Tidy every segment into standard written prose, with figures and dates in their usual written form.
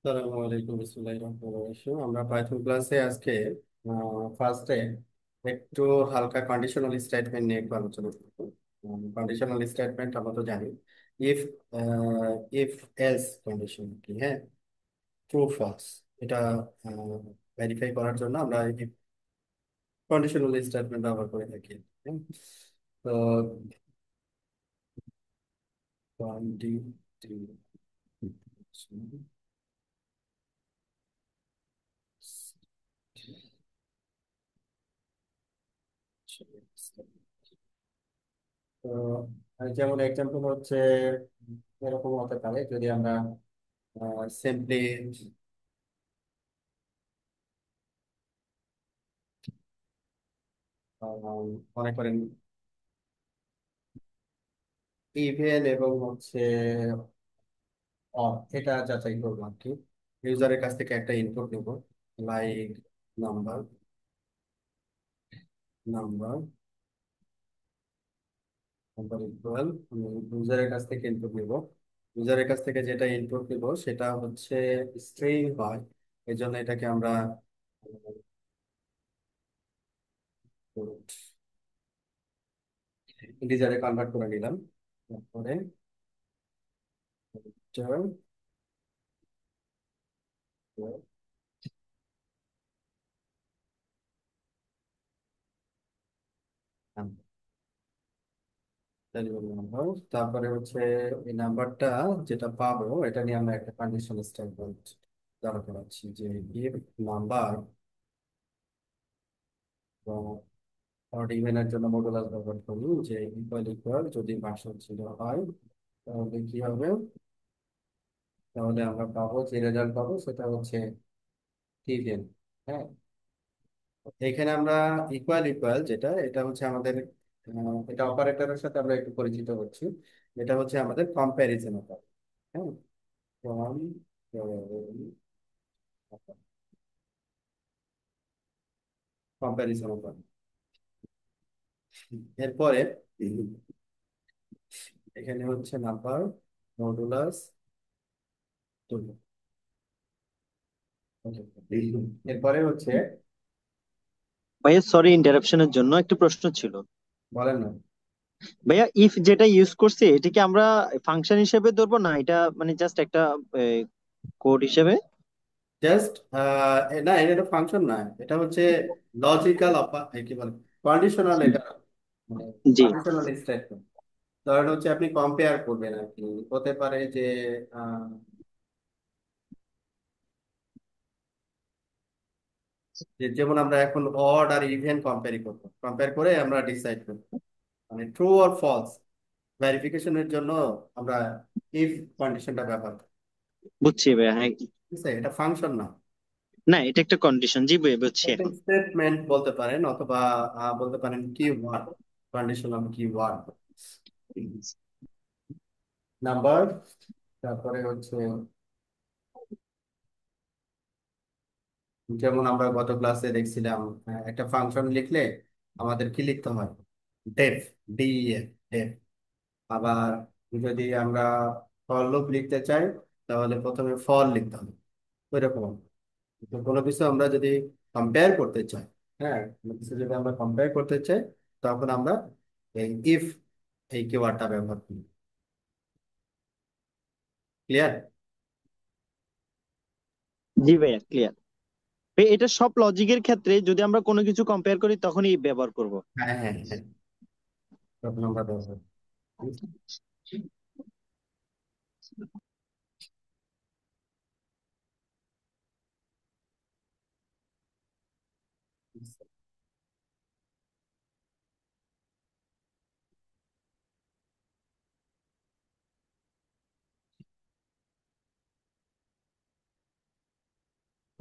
আসসালামু আলাইকুম, বিসমিল্লাহির রহমানির রহিম। আমরা পাইথন ক্লাসে আজকে ফার্স্টে একটু হালকা কন্ডিশনাল স্টেটমেন্ট নিয়ে একটু আলোচনা করব। কন্ডিশনাল স্টেটমেন্ট আমরা তো জানি, ইফ ইফ এলস কন্ডিশন কি, হ্যাঁ, ট্রু ফলস, এটা ভেরিফাই করার জন্য আমরা কন্ডিশনাল স্টেটমেন্ট ব্যবহার করে থাকি। হ্যাঁ? তো conditional, তো যেমন এক্সাম্পল হচ্ছে এরকম হতে পারে যদি আমরা সিম্পলি মনে করেন ইভেন এবং হচ্ছে এটা যাচাই করবো আর কি। ইউজারের কাছ থেকে একটা ইনপুট নেব, like number number number equal, ইউজারের কাছ থেকে ইনপুট নিব। ইউজারের কাছ থেকে যেটা ইনপুট নিব সেটা হচ্ছে স্ট্রিং হয়, এই জন্য এটাকে আমরা ইন্টিজারে কনভার্ট করে নিলাম। তারপরে নাম্বার, তারপরে হচ্ছে এই নাম্বারটা যেটা পাবো এটা নিয়ে আমরা একটা কন্ডিশনাল স্টেটমেন্ট দাঁড় করাচ্ছি যে ইফ নাম্বার, অড ইভেনের জন্য মডুলাস ব্যবহার করি যে ইকুয়াল ইকুয়াল, যদি ভার্সন 0 হয় তাহলে কি হবে, তাহলে আমরা পাবো যে রেজাল্ট পাবো সেটা হচ্ছে ইভেন। হ্যাঁ, এখানে আমরা ইকুয়াল ইকুয়াল যেটা, এটা হচ্ছে আমাদের এটা অপারেটরের সাথে আমরা একটু পরিচিত হচ্ছি। এটা হচ্ছে আমাদের কম্প্যারিজন অপারেটর। হ্যাঁ, কম্প্যারিজন অপারেটর। এরপরে এখানে হচ্ছে নাম্বার মডুলাস তুল্য। এরপরে হচ্ছে, ভাইয়া সরি ইন্টারাপশনের জন্য একটা প্রশ্ন ছিল। বলেন না, ভাইয়া ইফ যেটা ইউজ করছে এটা কি আমরা ফাংশন হিসেবে ধরবো না এটা মানে জাস্ট একটা কোড হিসেবে? জাস্ট না, এটা একটা ফাংশন না, এটা হচ্ছে লজিক্যাল কি বলে, কন্ডিশনাল, এটা মানে জি। Conditional statement. ধরেন হচ্ছে আপনি কম্পেয়ার করবেন আর কি, হতে পারে যে আহ, যেমন আমরা এখন অড আর ইভেন কম্পেয়ার করবো, কম্পেয়ার করে আমরা ডিসাইড করবো মানে ট্রু আর ফলস ভেরিফিকেশনের জন্য আমরা ইফ কন্ডিশনটা ব্যবহার করি। বুঝছি ভাইয়া, হ্যাঁ। ঠিক আছে, এটা ফাংশন না, না, এটা একটা কন্ডিশন। জি ভাইয়া, বুঝছি একটা এখন। স্টেটমেন্ট বলতে পারেন, অথবা বলতে পারেন কিওয়ার্ড, কন্ডিশনাল কিওয়ার্ড। নাম্বার, তারপরে হচ্ছে যেমন আমরা গত ক্লাসে দেখছিলাম, একটা ফাংশন লিখলে আমাদের কি লিখতে হয়, ডেফ, ডিএফ, ডেফ। আবার যদি আমরা ফর লুপ লিখতে চাই তাহলে প্রথমে ফর লিখতে হবে। ওইরকম তো কোনো কিছু আমরা যদি কম্পেয়ার করতে চাই, হ্যাঁ, কোনো কিছু যদি আমরা কম্পেয়ার করতে চাই তখন আমরা এই ইফ এই কিওয়ার্ডটা ব্যবহার করি। ক্লিয়ার? জি ভাইয়া, ক্লিয়ার। এটা সব লজিকের ক্ষেত্রে যদি আমরা কোনো কিছু কম্পেয়ার করি তখনই ব্যবহার করব। হ্যাঁ হ্যাঁ হ্যাঁ, তখন আমরা ব্যবহার করি।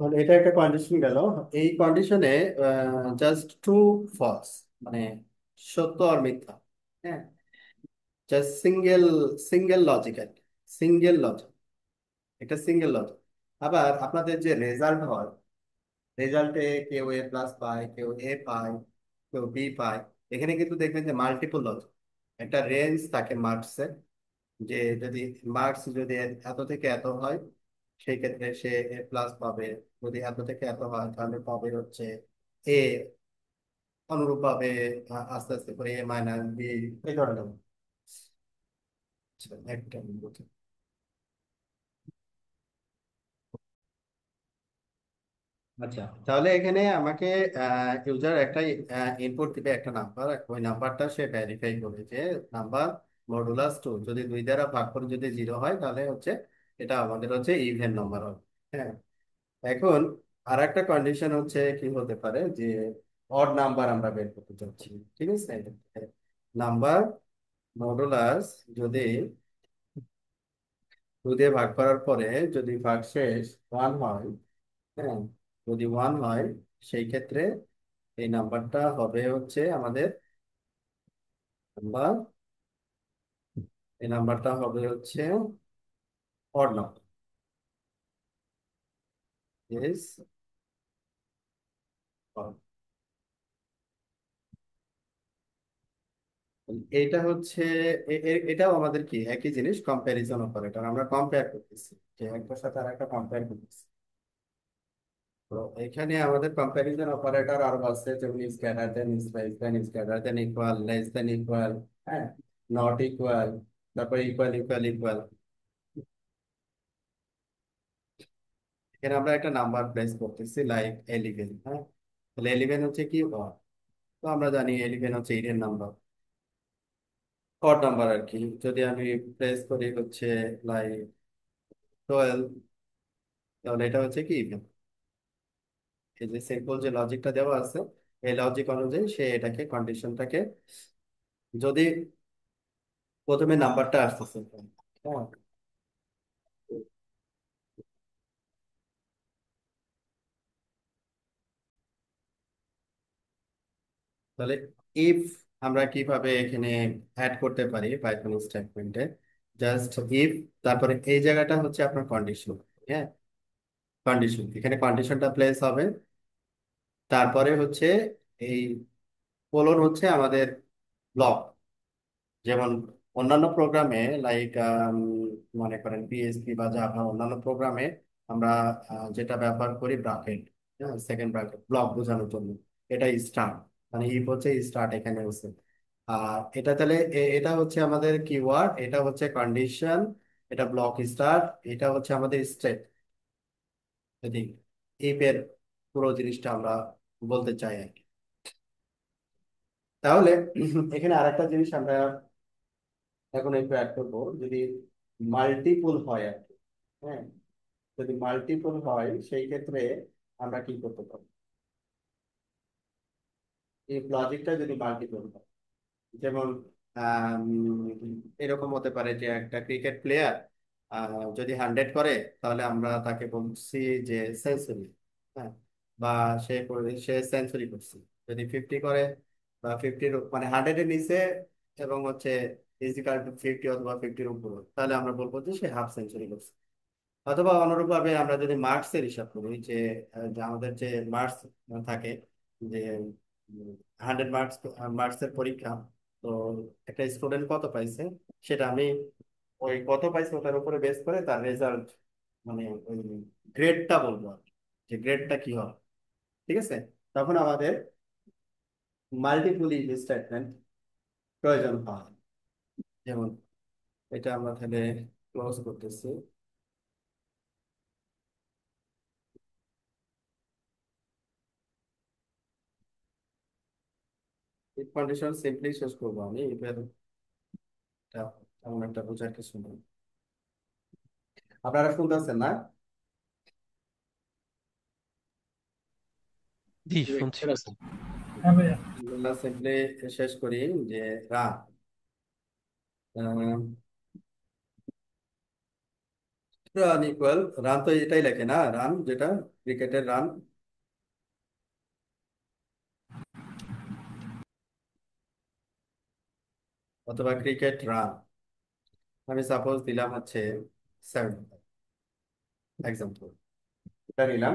তাহলে এটা একটা কন্ডিশন গেল। এই কন্ডিশনে জাস্ট ট্রু ফলস মানে সত্য আর মিথ্যা, হ্যাঁ, জাস্ট সিঙ্গেল সিঙ্গেল লজিক আর কি, সিঙ্গেল লজিক, এটা সিঙ্গেল লজিক। আবার আপনাদের যে রেজাল্ট হয়, রেজাল্টে কেউ এ প্লাস পায়, কেউ এ পায়, কেউ বি পায়, এখানে কিন্তু দেখবেন যে মাল্টিপল লজিক, একটা রেঞ্জ থাকে মার্কসের, যে যদি মার্কস যদি এত থেকে এত হয় সেই ক্ষেত্রে সে এ প্লাস পাবে। যদি এত থেকে এত হয় তাহলে পাবে হচ্ছে এ, অনুরূপ ভাবে আস্তে আস্তে করে এ মাইনাস বি, এই ধরনের। আচ্ছা, একটা মিনিট। আচ্ছা, তাহলে এখানে আমাকে ইউজার একটা ইনপুট দিবে একটা নাম্বার, ওই নাম্বারটা সে ভেরিফাই করবে যে নাম্বার মডুলাস 2 যদি 2 দ্বারা ভাগ করে যদি 0 হয় তাহলে হচ্ছে এটা আমাদের হচ্ছে ইভেন নাম্বার হবে। হ্যাঁ, এখন আর একটা কন্ডিশন হচ্ছে কি হতে পারে যে অড নাম্বার আমরা বের করতে চাচ্ছি। ঠিক আছে, নাম্বার মডুলাস যদি 2 দিয়ে ভাগ করার পরে যদি ভাগশেষ 1 হয়, হ্যাঁ, যদি 1 হয় সেই ক্ষেত্রে এই নাম্বারটা হবে হচ্ছে আমাদের নাম্বার, এই নাম্বারটা হবে হচ্ছে অড নাম্বার। ইস এইটা হচ্ছে এটাও আমাদের কি একই জিনিস, কম্প্যারিজন অপারেটর, আমরা কম্পেয়ার করতেছি যে একটার সাথে আর একটা কম্পেয়ার করতেছি। তো এখানে আমাদের কম্প্যারিজন অপারেটর আরো আছে, যেমন is greater then, is less than, is greater than equal, less than equal, হ্যাঁ, নট ইকুয়াল, তারপর ইকুয়াল ইকুয়াল ইকুয়াল। এখানে আমরা একটা নাম্বার প্লেস করতেছি লাইক 11, হ্যাঁ, তাহলে 11 হচ্ছে কি odd। তো আমরা জানি 11 হচ্ছে ইডেন নাম্বার, অড নাম্বার আর কি। যদি আমি প্লেস করি হচ্ছে লাইক 12, তাহলে এটা হচ্ছে কি ইভেন। এই যে সিম্পল যে লজিকটা দেওয়া আছে, এই লজিক অনুযায়ী সে এটাকে কন্ডিশনটাকে, যদি প্রথমে নাম্বারটা আসতেছে, হ্যাঁ, তাহলে ইফ আমরা কিভাবে এখানে অ্যাড করতে পারি পাইথন স্টেটমেন্টে, জাস্ট ইফ, তারপরে এই জায়গাটা হচ্ছে আপনার কন্ডিশন। হ্যাঁ, কন্ডিশন, এখানে কন্ডিশনটা প্লেস হবে, তারপরে হচ্ছে এই কোলন হচ্ছে আমাদের ব্লক। যেমন অন্যান্য প্রোগ্রামে লাইক মনে করেন পিএইচপি বা জাভা, অন্যান্য প্রোগ্রামে আমরা যেটা ব্যবহার করি ব্রাকেট, হ্যাঁ, সেকেন্ড ব্রাকেট ব্লক বোঝানোর জন্য, এটা স্টার্ট, মানে ইফ হচ্ছে স্টার্ট এখানে হচ্ছে। আর এটা তাহলে এটা হচ্ছে আমাদের কিওয়ার্ড, এটা হচ্ছে কন্ডিশন, এটা ব্লক স্টার্ট, এটা হচ্ছে আমাদের স্টেট। যদি ইফ এর পুরো জিনিসটা আমরা বলতে চাই আর কি। তাহলে এখানে আরেকটা জিনিস আমরা এখন একটু অ্যাড করবো, যদি মাল্টিপুল হয় আর কি। হ্যাঁ, যদি মাল্টিপল হয় সেই ক্ষেত্রে আমরা কি করতে পারি, এই লজিকটা যদি মাল্টিপল হয়, যেমন আম, এরকম হতে পারে যে একটা ক্রিকেট প্লেয়ার যদি 100 করে তাহলে আমরা তাকে বলছি যে সেঞ্চুরি, হ্যাঁ, বা সে সেঞ্চুরি করছে। যদি 50 করে বা 50 মানে 100-এর নিচে এবং হচ্ছে ইজিক্যাল টু 50 অথবা 50-এর উপরে, তাহলে আমরা বলবো যে সে হাফ সেঞ্চুরি করছে। অথবা অনুরূপভাবে আমরা যদি মার্কসের হিসাব করি যে যে আমাদের যে মার্কস থাকে, যে 100 মার্কস, মার্কসের পরীক্ষা, তো একটা স্টুডেন্ট কত পাইছে সেটা আমি ওই কত পাইছে ওটার উপরে বেস করে তার রেজাল্ট, মানে ওই গ্রেডটা বলবো আর কি, যে গ্রেডটা কি হবে। ঠিক আছে, তখন আমাদের মাল্টিপল ইফ স্টেটমেন্ট প্রয়োজন হয়। যেমন এটা আমরা তাহলে ক্লোজ করতেছি। ইফ কন্ডিশন সিম্পলি শেষ করবো আমি, এবার এটা তেমন একটা বোঝার কিছু নেই। আপনারা শুনতেছেন না? জি, শুনছি। আমরা সিম্পলি শেষ করি যে রান, রান ইকুয়াল, রান তো এটাই লেখে না, রান যেটা ক্রিকেটের রান, অথবা ক্রিকেট রান, আমি সাপোজ দিলাম হচ্ছে 7 এক্সাম্পল, এটা নিলাম।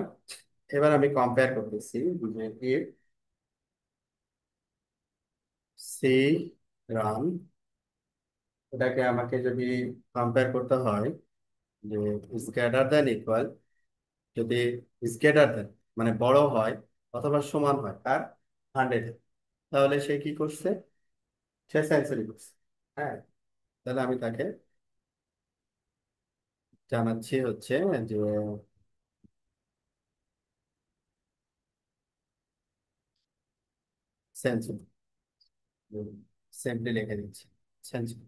এবার আমি কম্পেয়ার করতেছি যে ইফ সি রান, এটাকে আমাকে যদি কম্পেয়ার করতে হয় যে ইজ গ্রেটার দেন ইকুয়াল, যদি ইজ গ্রেটার দেন মানে বড় হয় অথবা সমান হয় আর 100, তাহলে সে কি করছে, সে সেঞ্চুরি করছে। হ্যাঁ, তাহলে আমি তাকে জানাচ্ছি হচ্ছে যে সেঞ্চুরি, সিম্পলি লিখে দিচ্ছি সেঞ্চুরি,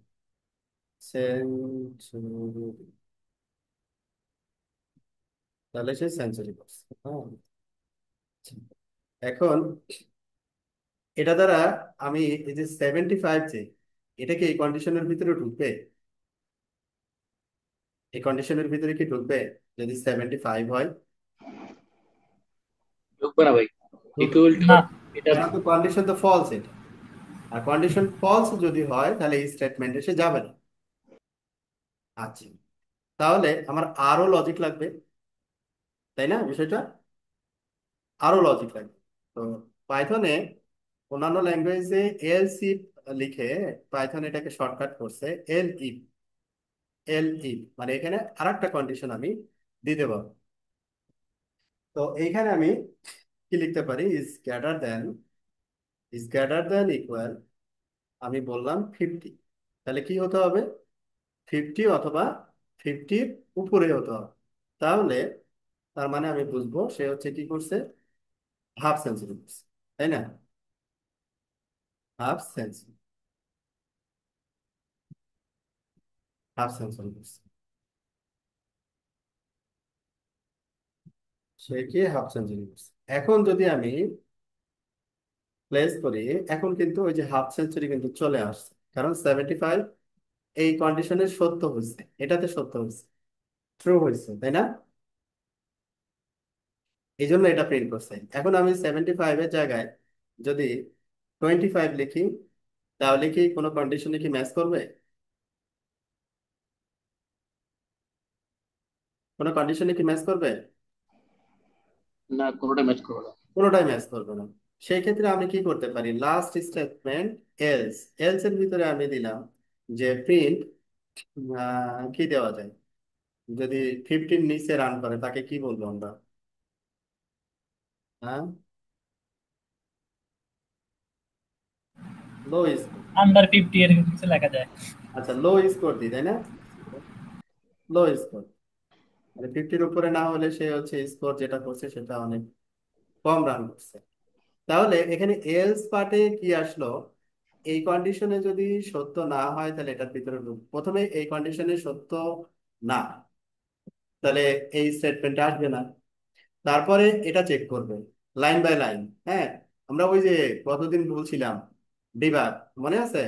সেঞ্চুরি, তাহলে সে সেঞ্চুরি করছে। হ্যাঁ, এখন এটা দ্বারা আমি এই যে 75, যে এটা কি এই কন্ডিশনের ভিতরে ঢুকবে, এই কন্ডিশনের ভিতরে কি ঢুকবে যদি 75 হয়? ঢুকবে না ভাই। ঢুকবে না। ইকুয়াল টু না। এটা। কারণ তো কন্ডিশন তো ফলস এটা, আর কন্ডিশন ফলস যদি হয় তাহলে এই স্টেটমেন্টে সে যাবে না। আচ্ছা, তাহলে আমার আরো লজিক লাগবে, তাই না বিষয়টা, আরো লজিক লাগবে। তো পাইথনে, অন্যান্য ল্যাঙ্গুয়েজে এলস ইফ লিখে, পাইথন এটাকে শর্টকাট করছে এল ইফ, এল ইফ মানে এখানে আরেকটা কন্ডিশন আমি দিতে পারবো। তো এইখানে আমি কি লিখতে পারি, ইজ গ্রেটার দেন ইকুয়াল, আমি বললাম 50, তাহলে কি হতে হবে, 50 অথবা 50-র উপরে হতে হবে। তাহলে তার মানে আমি বুঝবো সে হচ্ছে কি করছে, হাফ সেঞ্চুরি করছে, তাই না, হাফ সেঞ্চুরি, হাফ সেঞ্চুরি করছে, সে কি হাফ সেঞ্চুরি করছে। এখন যদি আমি প্লেস করি, এখন কিন্তু ওই যে হাফ সেঞ্চুরি কিন্তু চলে আসছে, কারণ 75 এই কন্ডিশনে সত্য হয়েছে, এটাতে সত্য হয়েছে, ট্রু হয়েছে, তাই না, এই জন্য এটা প্রিন্ট করছে। এখন আমি 75 এর জায়গায় যদি 25 লিখি, তাহলে কি কোনো কন্ডিশনে কি ম্যাচ করবে, কোনো কন্ডিশনে কি ম্যাচ করবে, না, কোনোটা ম্যাচ করবে না। কোনোটাই ম্যাচ করবে না। সেই ক্ষেত্রে আমি কি করতে পারি, লাস্ট স্টেটমেন্ট এলস, এলস এর ভিতরে আমি দিলাম যে প্রিন্ট, কি দেওয়া যায়, যদি 50 নিচে রান করে তাকে কি বলবো আমরা, হ্যাঁ, লো স্কোর। আন্ডার 50 এরকম কিছু লেখা যায়। আচ্ছা, লো স্কোর দিই, তাই না, লো স্কোর মানে 50-র উপরে না হলে সে হচ্ছে স্কোর যেটা করছে সেটা অনেক কম রান করছে। তাহলে এখানে এলস পার্টে কি আসলো, এই কন্ডিশনে যদি সত্য না হয় তাহলে এটার ভিতরে প্রথমে এই কন্ডিশনে সত্য না, তাহলে এই স্টেটমেন্ট আসবে না। তারপরে এটা চেক করবে লাইন বাই লাইন। হ্যাঁ, আমরা ওই যে কতদিন বলছিলাম ডিবাগ, মনে আছে,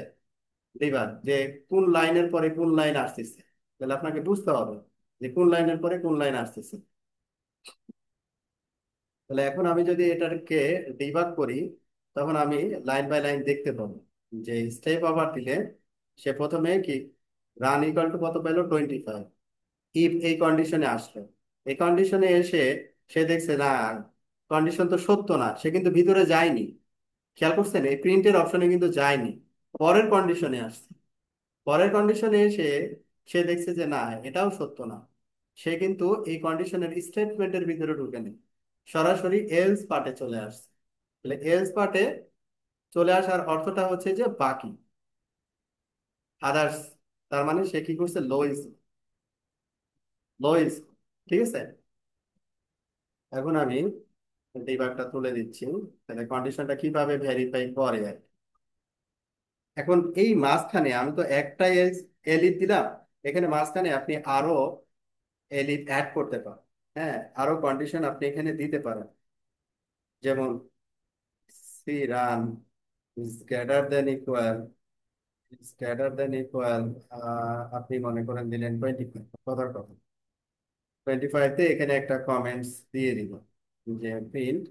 ডিবাগ যে কোন লাইনের পরে কোন লাইন আসতেছে, তাহলে আপনাকে বুঝতে হবে যে কোন লাইনের পরে কোন লাইন আসতেছে। তাহলে এখন আমি যদি এটাকে ডিবাগ করি, তখন আমি লাইন বাই লাইন দেখতে পাবো যে স্টেপ ওভার দিলে সে প্রথমে কি রান ইকুয়াল টু কত পেলো, 25, ইফ এই কন্ডিশনে আসলো, এই কন্ডিশনে এসে সে দেখছে না, কন্ডিশন তো সত্য না, সে কিন্তু ভিতরে যায়নি, খেয়াল করছেন এই প্রিন্টের অপশনে কিন্তু যায়নি, পরের কন্ডিশনে আসছে, পরের কন্ডিশনে এসে সে দেখছে যে না, এটাও সত্য না, সে কিন্তু এই কন্ডিশনের স্টেটমেন্টের ভিতরে ঢুকে নেই, সরাসরি এলস পার্টে চলে আসছে। তাহলে এলস পার্টে চলে আসার অর্থটা হচ্ছে যে বাকি, আদার্স, তার মানে সে কি করছে, লো ইজ, ঠিক আছে। এখন আমি ডিবাগটা তুলে দিচ্ছি, তাহলে কন্ডিশনটা কিভাবে ভেরিফাই করে আর কি। এখন এই মাঝখানে আমি তো একটা এলিট দিলাম, এখানে মাঝখানে আপনি আরো এলিট অ্যাড করতে পারেন। হ্যাঁ, আরো কন্ডিশন আপনি এখানে দিতে পারেন, যেমন C run is greater than equal, is greater than equal, আপনি মনে করেন দিলেন 25, কথার কথা 25-তে এখানে একটা কমেন্টস দিয়ে দিব যে প্রিন্ট,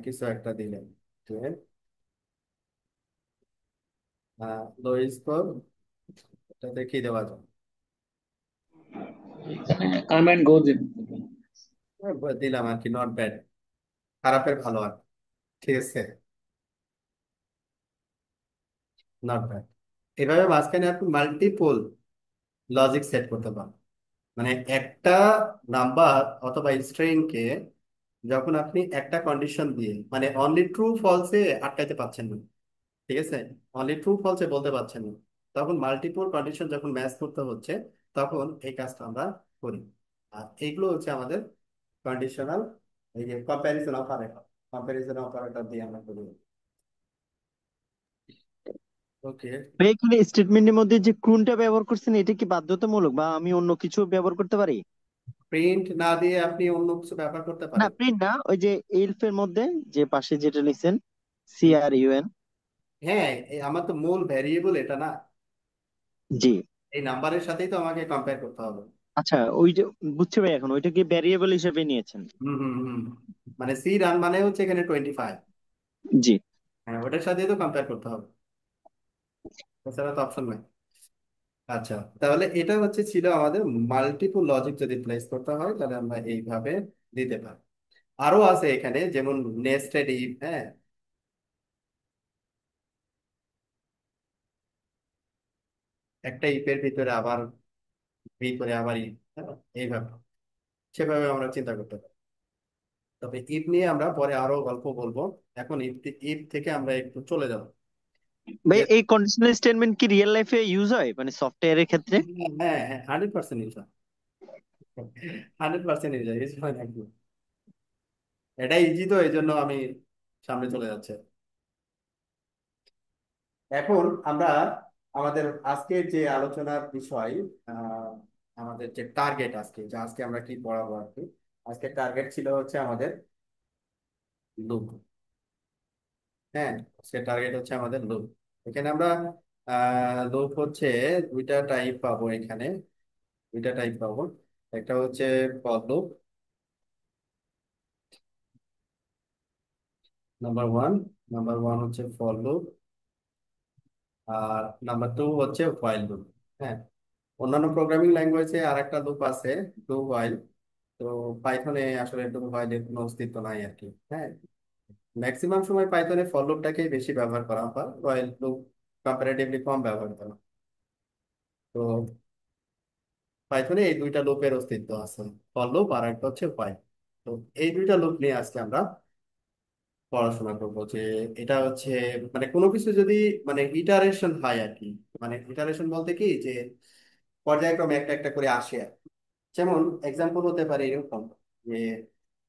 কিছু একটা দিলেন যে লো স্কোর, এটা দেখিয়ে দেওয়া যায়। এখানে কাম অ্যান্ড গো দিন। দিলাম আর কি, নট ব্যাড, খারাপের ভালো আর কি, ঠিক আছে, নট ব্যাড। এভাবে মাঝখানে আপনি মাল্টিপল লজিক সেট করতে পারেন। মানে একটা নাম্বার অথবা স্ট্রিং কে যখন আপনি একটা কন্ডিশন দিয়ে মানে অনলি ট্রু ফলসে আটকাইতে পারছেন না, ঠিক আছে, অনলি ট্রু ফলসে বলতে পারছেন না, তখন মাল্টিপল কন্ডিশন যখন ম্যাচ করতে হচ্ছে তখন এই কাজটা আমরা করি। আর এইগুলো হচ্ছে আমাদের কন্ডিশনাল, এই যে কম্পারিজন অপারেটর দিয়ে আমরা করি। ওকে। ভাই এখানে স্টেটমেন্টের মধ্যে যে ক্রুনটা ব্যবহার করছেন এটা কি বাধ্যতামূলক বা আমি অন্য কিছু ব্যবহার করতে পারি? প্রিন্ট না দিয়ে আপনি অন্য কিছু ব্যবহার করতে না পারেন। প্রিন্ট না, ওই যে এলফ এর মধ্যে যে পাশে যেটা লিখছেন, C hmm. R U N. হ্যাঁ, আমার তো মূল ভ্যারিয়েবল এটা না, জি। এই নাম্বারের সাথেই তো আমাকে কম্পেয়ার করতে হবে। আচ্ছা ওইটা বুঝছি ভাই, এখন ওইটা কি ভ্যারিয়েবল হিসেবে নিয়েছেন? হুম হুম হুম। মানে সি রান মানে হচ্ছে এখানে 25। জি। হ্যাঁ, ওটার সাথেই তো কম্পেয়ার করতে হবে, এছাড়া তো অপশন নাই। আচ্ছা, তাহলে এটা হচ্ছে ছিল আমাদের মাল্টিপল লজিক যদি প্লেস করতে হয় তাহলে আমরা এইভাবে দিতে পারি। আরো আছে এখানে যেমন নেস্টেড ইফ, হ্যাঁ, একটা ইফের ভিতরে আবার ভিতরে আবার ইফ, হ্যাঁ, এইভাবে সেভাবে আমরা চিন্তা করতে পারি। তবে ইফ নিয়ে আমরা পরে আরো গল্প বলবো, এখন ইফ ইফ থেকে আমরা একটু চলে যাব। ভাই যে এই কন্ডিশনাল স্টেটমেন্ট কি রিয়েল লাইফে ইউজ হয় মানে সফটওয়্যারের ক্ষেত্রে? হ্যাঁ হ্যাঁ, 100% ইউজ হয়, 100% ইউজ হয়, ইউজ হয় নাকি? এটা ইজি তো, এই জন্য আমি সামনে চলে যাচ্ছে। এখন আমরা আমাদের আজকের যে আলোচনার বিষয়, আহ, আমাদের যে টার্গেট আজকে, যে আজকে আমরা কি পড়াবো আর কি, আজকে টার্গেট ছিল হচ্ছে আমাদের লুপ। হ্যাঁ, সে টার্গেট হচ্ছে আমাদের লুপ। এখানে আমরা লুপ হচ্ছে দুইটা টাইপ পাবো এখানে, দুইটা টাইপ পাবো। একটা হচ্ছে ফর লুপ, নাম্বার 1, নাম্বার 1 হচ্ছে ফর লুপ, আর নাম্বার 2 হচ্ছে হোয়াইল লুপ। হ্যাঁ, অন্যান্য প্রোগ্রামিং ল্যাঙ্গুয়েজে আর একটা লুপ আছে, ডু হোয়াইল। তো পাইথনে আসলে ডু হোয়াইলের কোনো অস্তিত্ব নাই আর কি। হ্যাঁ, ম্যাক্সিমাম সময় পাইথনে ফর লুপটাকেই বেশি ব্যবহার করা হয়, হোয়াইল লুপ কম্পারেটিভলি কম ব্যবহার করা হয়। তো পাইথনে এই দুইটা লুপের অস্তিত্ব আছে, ফর লুপ আর একটা হচ্ছে হোয়াইল। তো এই দুইটা লুপ নিয়ে আজকে আমরা পড়াশোনা করবো, যে এটা হচ্ছে মানে কোনো কিছু যদি মানে ইটারেশন হয় আর কি, মানে ইটারেশন বলতে কি যে পর্যায়ক্রমে একটা একটা করে আসে আর কি। যেমন এক্সাম্পল হতে পারে এরকম যে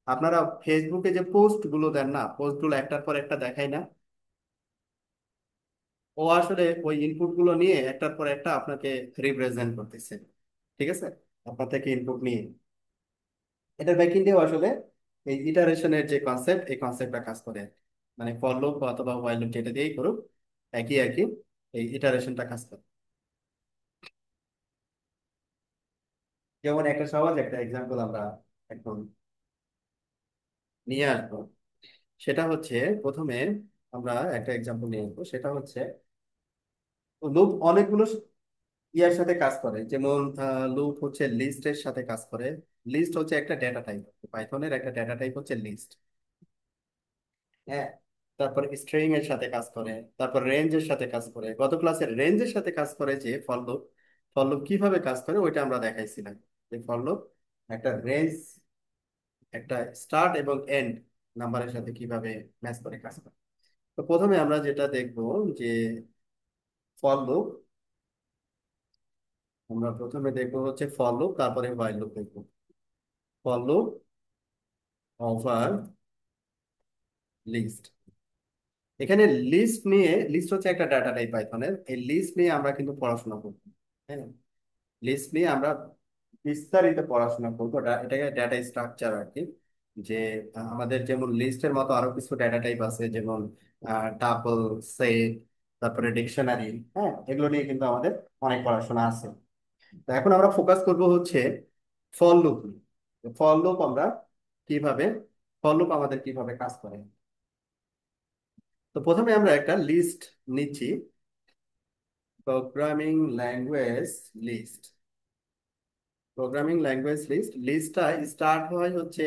আপনারা ফেসবুকে যে পোস্ট গুলো দেন না, পোস্ট গুলো একটার পর একটা দেখায় না, ও আসলে ওই ইনপুট গুলো নিয়ে একটার পর একটা আপনাকে রিপ্রেজেন্ট করতেছে, ঠিক আছে, আপনার থেকে ইনপুট নিয়ে। এটার ব্যাকএন্ডেও আসলে এই ইটারেশনের যে কনসেপ্ট, এই কনসেপ্টটা কাজ করে আর কি। মানে ফর লুপ অথবা হোয়াইল লুপ যেটা দিয়েই করুক, একই একই এই ইটারেশনটা কাজ করে। যেমন একটা সহজ একটা এক্সাম্পল আমরা এখন নিয়ে আসবো, সেটা হচ্ছে প্রথমে আমরা একটা এক্সাম্পল নিয়ে আসবো, সেটা হচ্ছে লুপ অনেকগুলো ইয়ার সাথে কাজ করে। যেমন লুপ হচ্ছে লিস্টের সাথে কাজ করে। লিস্ট হচ্ছে একটা ডেটা টাইপ, পাইথনের একটা ডেটা টাইপ হচ্ছে লিস্ট। হ্যাঁ, তারপর স্ট্রিং এর সাথে কাজ করে, তারপর রেঞ্জের সাথে কাজ করে। গত ক্লাসের রেঞ্জের সাথে কাজ করে যে ফর লুপ, ফর লুপ কিভাবে কাজ করে ওইটা আমরা দেখাইছিলাম, যে ফর লুপ একটা রেঞ্জ, একটা স্টার্ট এবং এন্ড নাম্বারের সাথে কিভাবে ম্যাচ করে কাজ করে। তো প্রথমে আমরা যেটা দেখবো যে ফর লুপ, আমরা প্রথমে দেখবো হচ্ছে ফর লুপ, তারপরে হোয়াইল লুপ দেখবো। For loop over list. এখানে লিস্ট নিয়ে, লিস্ট হচ্ছে একটা ডাটা টাইপ পাইথনের, এই লিস্ট নিয়ে আমরা কিন্তু পড়াশোনা করবো। হ্যাঁ, লিস্ট নিয়ে আমরা বিস্তারিত পড়াশোনা করবো। এটাকে ডাটা স্ট্রাকচার আর কি, যে আমাদের যেমন লিস্টের মতো আরো কিছু ডাটা টাইপ আছে, যেমন টাপল, সেট, তারপরে ডিকশনারি। হ্যাঁ, এগুলো নিয়ে কিন্তু আমাদের অনেক পড়াশোনা আছে। তো এখন আমরা ফোকাস করব হচ্ছে ফর লুপ। ফর লুপ আমরা কিভাবে, ফর লুপ আমাদের কিভাবে কাজ করে। তো প্রথমে আমরা একটা লিস্ট নিচ্ছি, programming language list. Programming language list, লিস্টটা স্টার্ট হয় হচ্ছে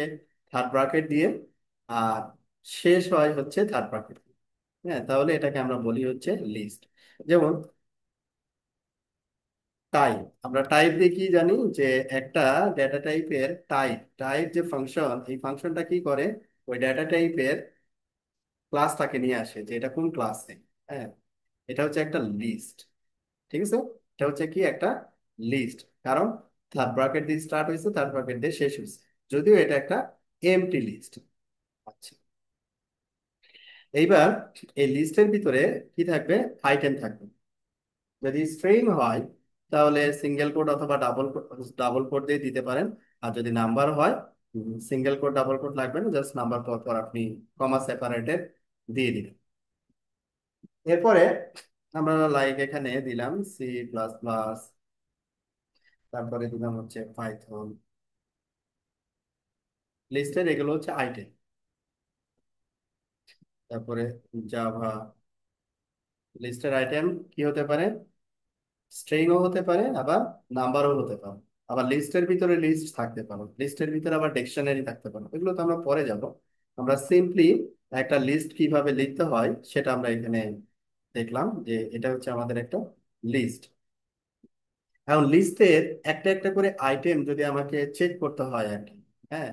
থার্ড ব্র্যাকেট দিয়ে, আর শেষ হয় হচ্ছে থার্ড ব্র্যাকেট। হ্যাঁ, তাহলে এটাকে আমরা বলি হচ্ছে লিস্ট। যেমন টাইপ, আমরা টাইপ দিয়ে কি জানি যে একটা ডেটা টাইপের টাইপ, টাইপ যে ফাংশন, এই ফাংশনটা কি করে, ওই ডেটা টাইপের ক্লাসটাকে নিয়ে আসে যে এটা কোন ক্লাসে। হ্যাঁ, এটা হচ্ছে একটা লিস্ট। ঠিক আছে, এটা হচ্ছে কি একটা লিস্ট, কারণ থার্ড ব্র্যাকেট দিয়ে স্টার্ট হয়েছে, থার্ড ব্র্যাকেট দিয়ে শেষ হয়েছে, যদিও এটা একটা এমটি লিস্ট। আচ্ছা, এইবার এই লিস্টের ভিতরে কি থাকবে, আইটেম থাকবে। যদি স্ট্রিং হয় তাহলে সিঙ্গেল কোড অথবা ডাবল ডাবল কোড দিয়ে দিতে পারেন। আর যদি নাম্বার হয়, সিঙ্গেল কোড ডাবল কোড লাগবে না, জাস্ট নাম্বার পর পর আপনি কমা সেপারেটেড দিয়ে দিবেন। এরপরে আমরা লাইক এখানে দিলাম C++, তারপরে দিলাম হচ্ছে পাইথন। লিস্টের এগুলো হচ্ছে আইটেম। তারপরে জাভা। লিস্টের আইটেম কি হতে পারে, স্ট্রিংও হতে পারে, আবার নাম্বারও হতে পারে, আবার লিস্টের ভিতরে লিস্ট থাকতে পারে, লিস্টের ভিতরে আবার ডিকশনারি থাকতে পারে। এগুলো তো আমরা পরে যাব। আমরা সিম্পলি একটা লিস্ট কিভাবে লিখতে হয় সেটা আমরা এখানে দেখলাম যে এটা হচ্ছে আমাদের একটা লিস্ট। এখন লিস্টের একটা একটা করে আইটেম যদি আমাকে চেক করতে হয় আর কি, হ্যাঁ,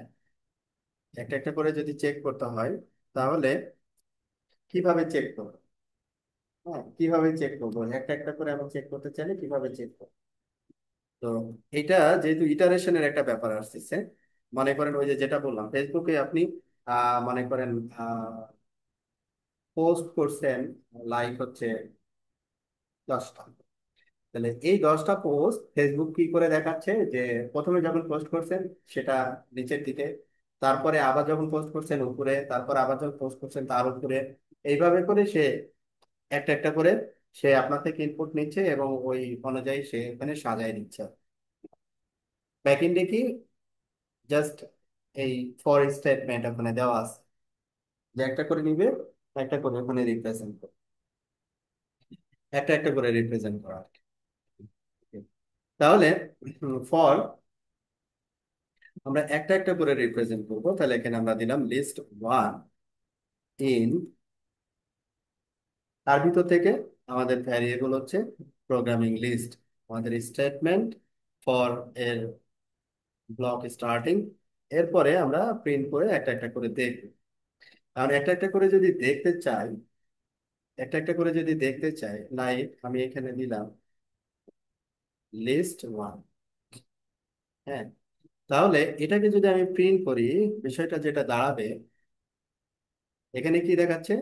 একটা একটা করে যদি চেক করতে হয় তাহলে কিভাবে চেক করবো, হ্যাঁ, কিভাবে চেক করবো, একটা একটা করে আমি চেক করতে চাইলে কিভাবে চেক করবো। তো এটা যেহেতু ইটারেশনের একটা ব্যাপার আসতেছে, মনে করেন ওই যে যেটা বললাম, ফেসবুকে আপনি মনে করেন পোস্ট করছেন, লাইক হচ্ছে 10টা, তাহলে এই 10টা পোস্ট ফেসবুক কি করে দেখাচ্ছে যে প্রথমে যখন পোস্ট করছেন সেটা নিচের দিকে, তারপরে আবার যখন পোস্ট করছেন উপরে, তারপর আবার যখন পোস্ট করছেন তার উপরে, এইভাবে করে সে একটা একটা করে সে আপনার থেকে ইনপুট নিচ্ছে এবং ওই অনুযায়ী সে এখানে সাজায় দিচ্ছে। ব্যাকএন্ডে কি, জাস্ট এই ফর স্টেটমেন্ট ওখানে দেওয়া আছে যে একটা করে নিবে, একটা করে ওখানে রিপ্রেজেন্ট করবে, একটা একটা করে রিপ্রেজেন্ট করা আর কি। তাহলে ফর আমরা একটা একটা করে রিপ্রেজেন্ট করবো, তাহলে এখানে আমরা দিলাম লিস্ট ওয়ান ইন, তার ভিতর থেকে আমাদের ভ্যারিয়েবল হচ্ছে প্রোগ্রামিং লিস্ট, আমাদের স্টেটমেন্ট ফর এর ব্লক স্টার্টিং, এরপরে আমরা প্রিন্ট করে একটা একটা করে দেখব। কারণ একটা একটা করে যদি দেখতে চাই, একটা একটা করে যদি দেখতে চাই, লাইক আমি এখানে দিলাম লিস্ট ওয়ান। হ্যাঁ, তাহলে এটাকে যদি আমি প্রিন্ট করি, বিষয়টা যেটা দাঁড়াবে, এখানে কি দেখাচ্ছে,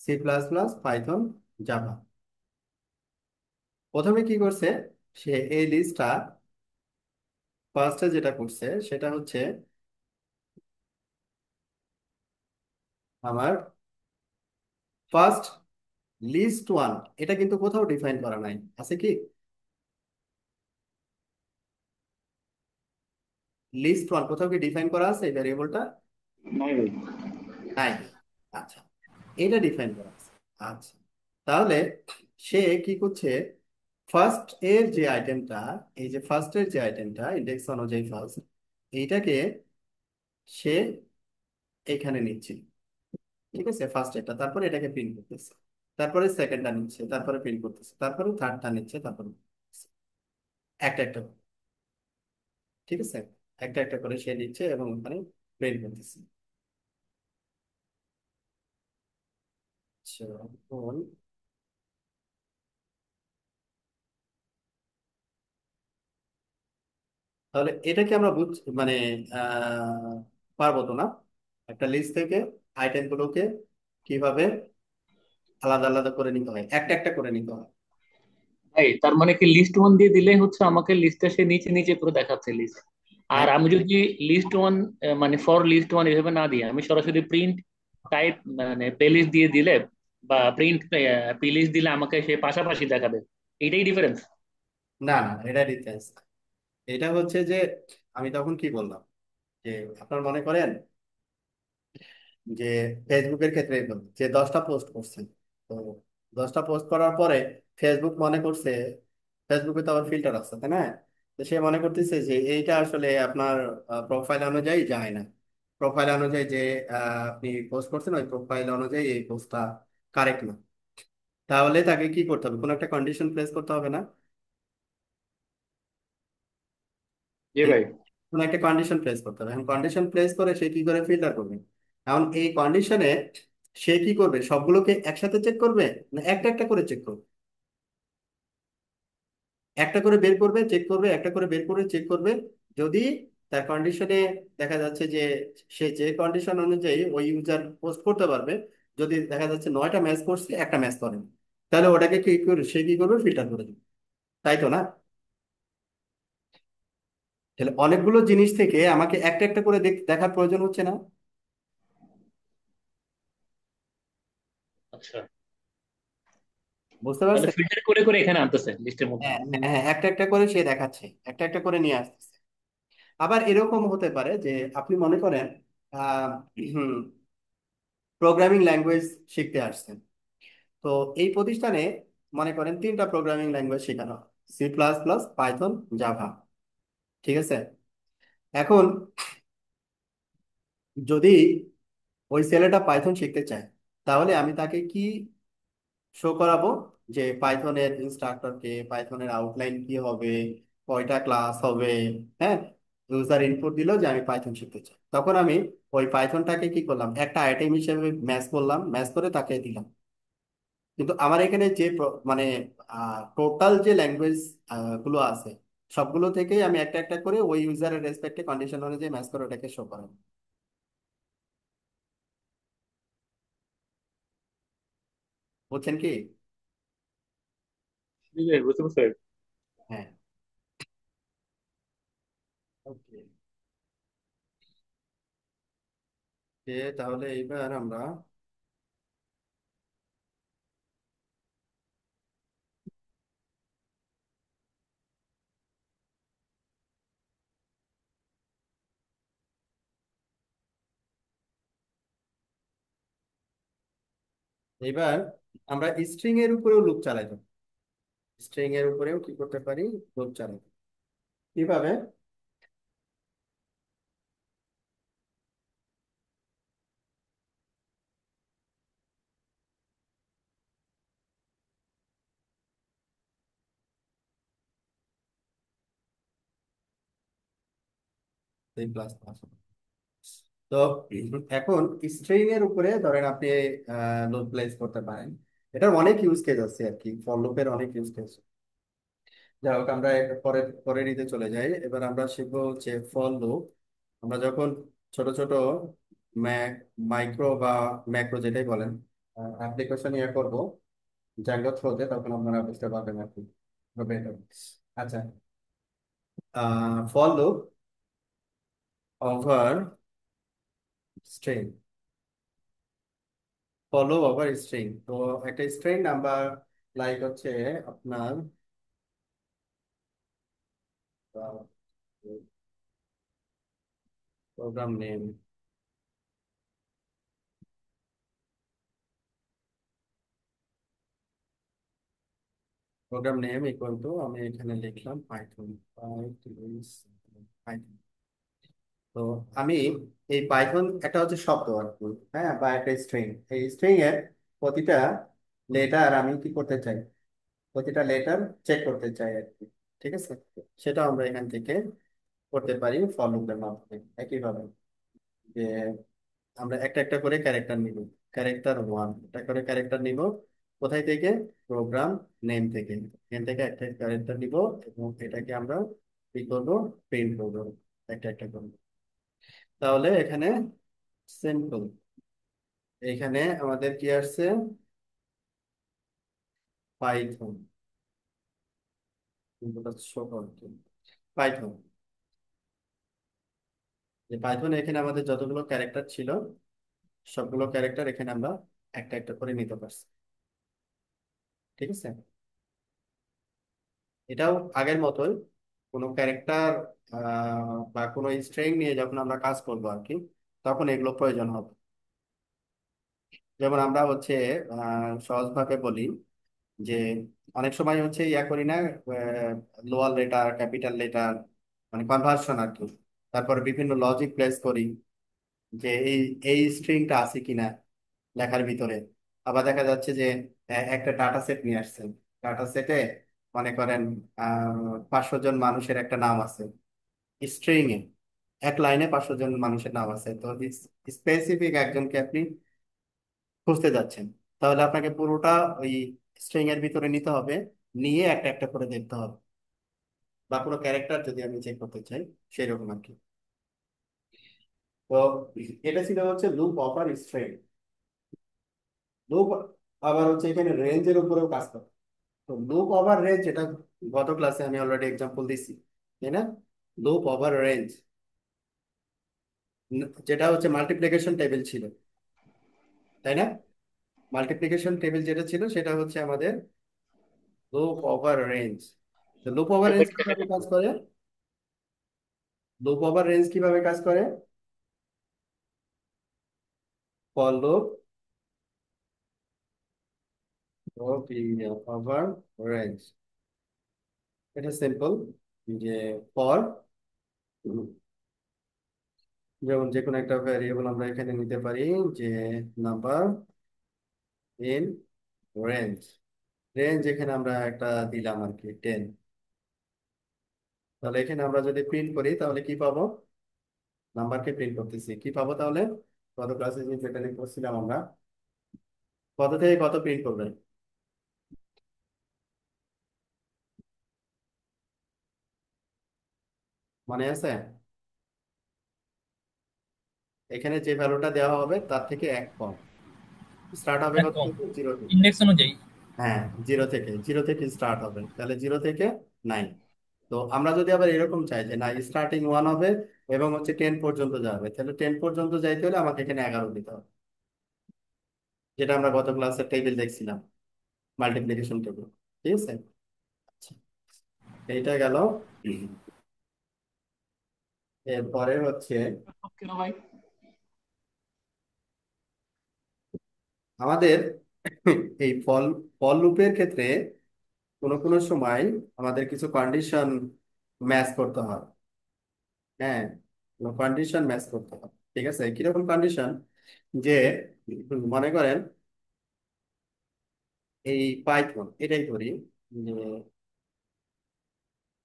C++, পাইথন, জাভা। প্রথমে কি করছে, সে এই লিস্টটা ফার্স্টে যেটা করছে সেটা হচ্ছে আমার ফার্স্ট লিস্ট ওয়ান, এটা কিন্তু কোথাও ডিফাইন করা নাই, আছে কি লিস্ট ওয়ান কোথাও কি ডিফাইন করা আছে এই ভ্যারিয়েবলটা? নাই ভাই। নাই। আচ্ছা, এটা ডিফাইন করা আছে। আচ্ছা, তাহলে সে কি করছে, ফার্স্ট এর যে আইটেমটা, এই যে ফার্স্ট এর যে আইটেমটা ইন্ডেক্স অনুযায়ী ফার্স্ট, এইটাকে সে এখানে নিচ্ছে। ঠিক আছে, ফার্স্ট এটা, তারপরে এটাকে প্রিন্ট করতেছে, তারপরে সেকেন্ডটা নিচ্ছে, তারপরে প্রিন্ট করতেছে, তারপরে থার্ডটা নিচ্ছে, তারপরে একটা একটা করে। ঠিক আছে, একটা একটা করে সে নিচ্ছে এবং ওখানে প্রিন্ট করতেছে। আচ্ছা, এখন তাহলে এটাকে আমরা মানে পারবো তো না, একটা লিস্ট থেকে আইটেম গুলোকে কিভাবে আলাদা আলাদা করে নিতে হয়, একটা একটা করে নিতে হয়। ভাই তার মানে কি লিস্ট ওয়ান দিয়ে দিলে হচ্ছে আমাকে লিস্টটা সে নিচে নিচে করে দেখাচ্ছে লিস্ট। আর হ্যাঁ, আমি যদি লিস্ট ওয়ান মানে ফর লিস্ট ওয়ান এভাবে না দিয়ে আমি সরাসরি প্রিন্ট টাইপ মানে প্লে লিস্ট দিয়ে দিলে বা প্রিন্ট প্লে লিস্ট দিলে আমাকে সে পাশাপাশি দেখাবে, এইটাই ডিফারেন্স। না না, এটা ডিফারেন্স। এটা হচ্ছে যে আমি তখন কি বললাম, যে আপনার মনে করেন যে ফেসবুকের ক্ষেত্রে বলি, যে 10টা পোস্ট করছেন, তো 10টা পোস্ট করার পরে ফেসবুক মনে করছে, ফেসবুকে তো আবার ফিল্টার আছে তাই না, তো সে মনে করতেছে যে এইটা আসলে আপনার প্রোফাইল অনুযায়ী যায় না, প্রোফাইল অনুযায়ী যে আপনি পোস্ট করছেন ওই প্রোফাইল অনুযায়ী এই পোস্টটা কারেক্ট না। তাহলে তাকে কি করতে হবে, কোনো একটা কন্ডিশন প্লেস করতে হবে না? জি এই ভাই। কোনো একটা কন্ডিশন প্লেস করতে হবে। এখন কন্ডিশন প্লেস করে সে কি করে ফিল্টার করবে? এখন এই কন্ডিশনে সে কি করবে, সবগুলোকে একসাথে চেক করবে না একটা একটা করে চেক করবে? একটা করে বের করবে, চেক করবে, একটা করে বের করে চেক করবে। যদি তার কন্ডিশনে দেখা যাচ্ছে যে সে যে কন্ডিশন অনুযায়ী ওই ইউজার পোস্ট করতে পারবে, যদি দেখা যাচ্ছে 9টা ম্যাচ করছে একটা ম্যাচ করেনি, তাহলে ওটাকে কি করবে, সে কি করবে, ফিল্টার করে দেবে। তাই তো না? তাহলে অনেকগুলো জিনিস থেকে আমাকে একটা একটা করে দেখার প্রয়োজন হচ্ছে না? আচ্ছা, বুঝতে তাহলে পারছেন? ফিল্টার করে করে এখানে আনতেছে লিস্টের মধ্যে। হ্যাঁ হ্যাঁ হ্যাঁ, একটা একটা করে সে দেখাচ্ছে, একটা একটা করে নিয়ে আসতেছে। আবার এরকম হতে পারে যে আপনি মনে করেন আহ প্রোগ্রামিং ল্যাঙ্গুয়েজ শিখতে আসছেন। তো এই প্রতিষ্ঠানে মনে করেন 3টা প্রোগ্রামিং ল্যাঙ্গুয়েজ শেখানো হয়, C++, পাইথন, জাভা। ঠিক আছে? এখন যদি ওই ছেলেটা পাইথন শিখতে চায়, তাহলে আমি তাকে কি শো করাবো? যে পাইথনের ইনস্ট্রাক্টরকে, পাইথনের আউটলাইন কি হবে, কয়টা ক্লাস হবে। হ্যাঁ, ইউজার ইনপুট দিল যে আমি পাইথন শিখতে চাই, তখন আমি ওই পাইথনটাকে কি করলাম, একটা আইটেম হিসেবে ম্যাচ করলাম, ম্যাচ করে তাকে দিলাম। কিন্তু আমার এখানে যে মানে টোটাল যে ল্যাঙ্গুয়েজ গুলো আছে, সবগুলো থেকেই আমি একটা একটা করে ওই ইউজারের রেসপেক্টে কন্ডিশন অনুযায়ী ম্যাচ করে ওটাকে শো করাবো। বুঝছেন কি? জি ভাই, বুঝতে পারছি। হ্যাঁ। ওকে, তাহলে এইবার আমরা এইবার আমরা স্ট্রিং এর উপরেও লুপ চালাই দেবো। স্ট্রিং এর উপরেও কি করতে পারি, লুপ চালাই দেবো। কিভাবে? C++। তো এখন স্ট্রিং এর উপরে ধরেন আপনি লুপ প্লেস করতে পারেন। এটার অনেক ইউজ কেস আছে আর কি, ফর লুপের অনেক ইউজ কেস। যাই হোক, আমরা পরে পরের দিকে চলে যাই। এবার আমরা শিখবো হচ্ছে ফর লুপ। আমরা যখন ছোট ছোট ম্যাক মাইক্রো বা ম্যাক্রো যেটাই বলেন অ্যাপ্লিকেশন ইয়ে করবো জাঙ্গো থ্রোতে, তখন আপনারা বুঝতে পারবেন আর কি। better। আচ্ছা, for loop over string, for loop over string. তো একটা স্ট্রিং নাম্বার লাইক হচ্ছে আপনার program name, program name equal to আমি এখানে লিখলাম পাইথন, পাইথন। তো আমি এই পাইথন একটা হচ্ছে শব্দ আর কি, হ্যাঁ, বা একটা স্ট্রিং। এই স্ট্রিং এর প্রতিটা লেটার আমি কি করতে চাই, প্রতিটা লেটার চেক করতে চাই আর কি। ঠিক আছে? সেটা আমরা এখান থেকে করতে পারি ফর লুপের মাধ্যমে একইভাবে। যে আমরা একটা একটা করে ক্যারেক্টার নিব, ক্যারেক্টার ওয়ান একটা করে ক্যারেক্টার নিব। কোথায় থেকে? প্রোগ্রাম নেম থেকে। এখান থেকে একটা ক্যারেক্টার নিব এবং এটাকে আমরা কি করবো, প্রিন্ট করবো একটা একটা করবো। তাহলে এখানে সিম্পল, এখানে আমাদের কি আসছে, পাইথন। পাইথন, যে পাইথন এখানে আমাদের যতগুলো ক্যারেক্টার ছিল সবগুলো ক্যারেক্টার এখানে আমরা একটা একটা করে নিতে পারছি। ঠিক আছে? এটাও আগের মতোই, কোনো ক্যারেক্টার বা কোনো স্ট্রিং নিয়ে যখন আমরা কাজ করবো আর কি, তখন এগুলো প্রয়োজন হবে। যেমন আমরা হচ্ছে সহজভাবে বলি যে অনেক সময় হচ্ছে ইয়া করি না, লোয়ার লেটার, ক্যাপিটাল লেটার, মানে কনভার্সন আর কি। তারপরে বিভিন্ন লজিক প্লেস করি যে এই এই স্ট্রিংটা আছে কিনা লেখার ভিতরে। আবার দেখা যাচ্ছে যে একটা ডাটা সেট নিয়ে আসছেন, ডাটা সেটে মনে করেন 500 জন মানুষের একটা নাম আছে স্ট্রিং এ, এক লাইনে 500 জন মানুষের নাম আছে, তো স্পেসিফিক একজনকে আপনি খুঁজতে যাচ্ছেন, তাহলে আপনাকে পুরোটা ওই স্ট্রিং এর ভিতরে নিতে হবে, নিয়ে একটা একটা করে দেখতে হবে, বা পুরো ক্যারেক্টার যদি আমি চেক করতে চাই সেই রকম আর কি। তো এটা ছিল হচ্ছে লুপ অফার স্ট্রিং। লুপ আবার হচ্ছে এখানে রেঞ্জের উপরেও কাজ করে। তো লুপ ওভার রেঞ্জ, যেটা গত ক্লাসে আমি অলরেডি এক্সাম্পল দিছি, তাই না? লুপ ওভার রেঞ্জ যেটা হচ্ছে মাল্টিপ্লিকেশন টেবিল ছিল, তাই না? মাল্টিপ্লিকেশন টেবিল যেটা ছিল সেটা হচ্ছে আমাদের লুপ ওভার রেঞ্জ। তো লুপ ওভার রেঞ্জ কিভাবে কাজ করে? লুপ ওভার রেঞ্জ কিভাবে কাজ করে? ফর লুপ ওভার রেঞ্জ, এটা সিম্পল, যে ফর, যেমন যে কোনো একটা ভ্যারিয়েবল আমরা এখানে নিতে পারি, যে নাম্বার ইন রেঞ্জ, রেঞ্জ এখানে আমরা একটা দিলাম আর কি 10। তাহলে এখানে আমরা যদি প্রিন্ট করি তাহলে কি পাবো? নাম্বারকে প্রিন্ট করতেছি, কি পাবো তাহলে? গত ক্লাসে যে যেটা নিয়ে করছিলাম আমরা, কত থেকে কত প্রিন্ট করবেন মনে আছে? এখানে যে ভ্যালুটা দেওয়া হবে তার থেকে এক কম, স্টার্ট হবে এক কত কম থেকে? জিরো থেকে। ইন্ডেক্স অনুযায়ী। হ্যাঁ, জিরো থেকে স্টার্ট হবে, তাহলে 0 থেকে 9। তো আমরা যদি আবার এরকম চাই যে না, স্টার্টিং 1 হবে এবং হচ্ছে 10 পর্যন্ত যাবে, তাহলে 10 পর্যন্ত যাইতে হলে আমাকে এখানে 11 দিতে হবে, যেটা আমরা গত ক্লাসের টেবিল দেখছিলাম, মাল্টিপ্লিকেশন টেবিল। ঠিক আছে, আচ্ছা, এইটা গেল। এরপরে হচ্ছে কেন ভাই? আমাদের এই ফল ফল লুপের ক্ষেত্রে কোনো কোনো সময় আমাদের কিছু কন্ডিশন ম্যাচ করতে হয়। হ্যাঁ, কন্ডিশন ম্যাচ করতে হয়। ঠিক আছে, কিরকম কন্ডিশন? যে মনে করেন এই পাইথন এটাই করি, যে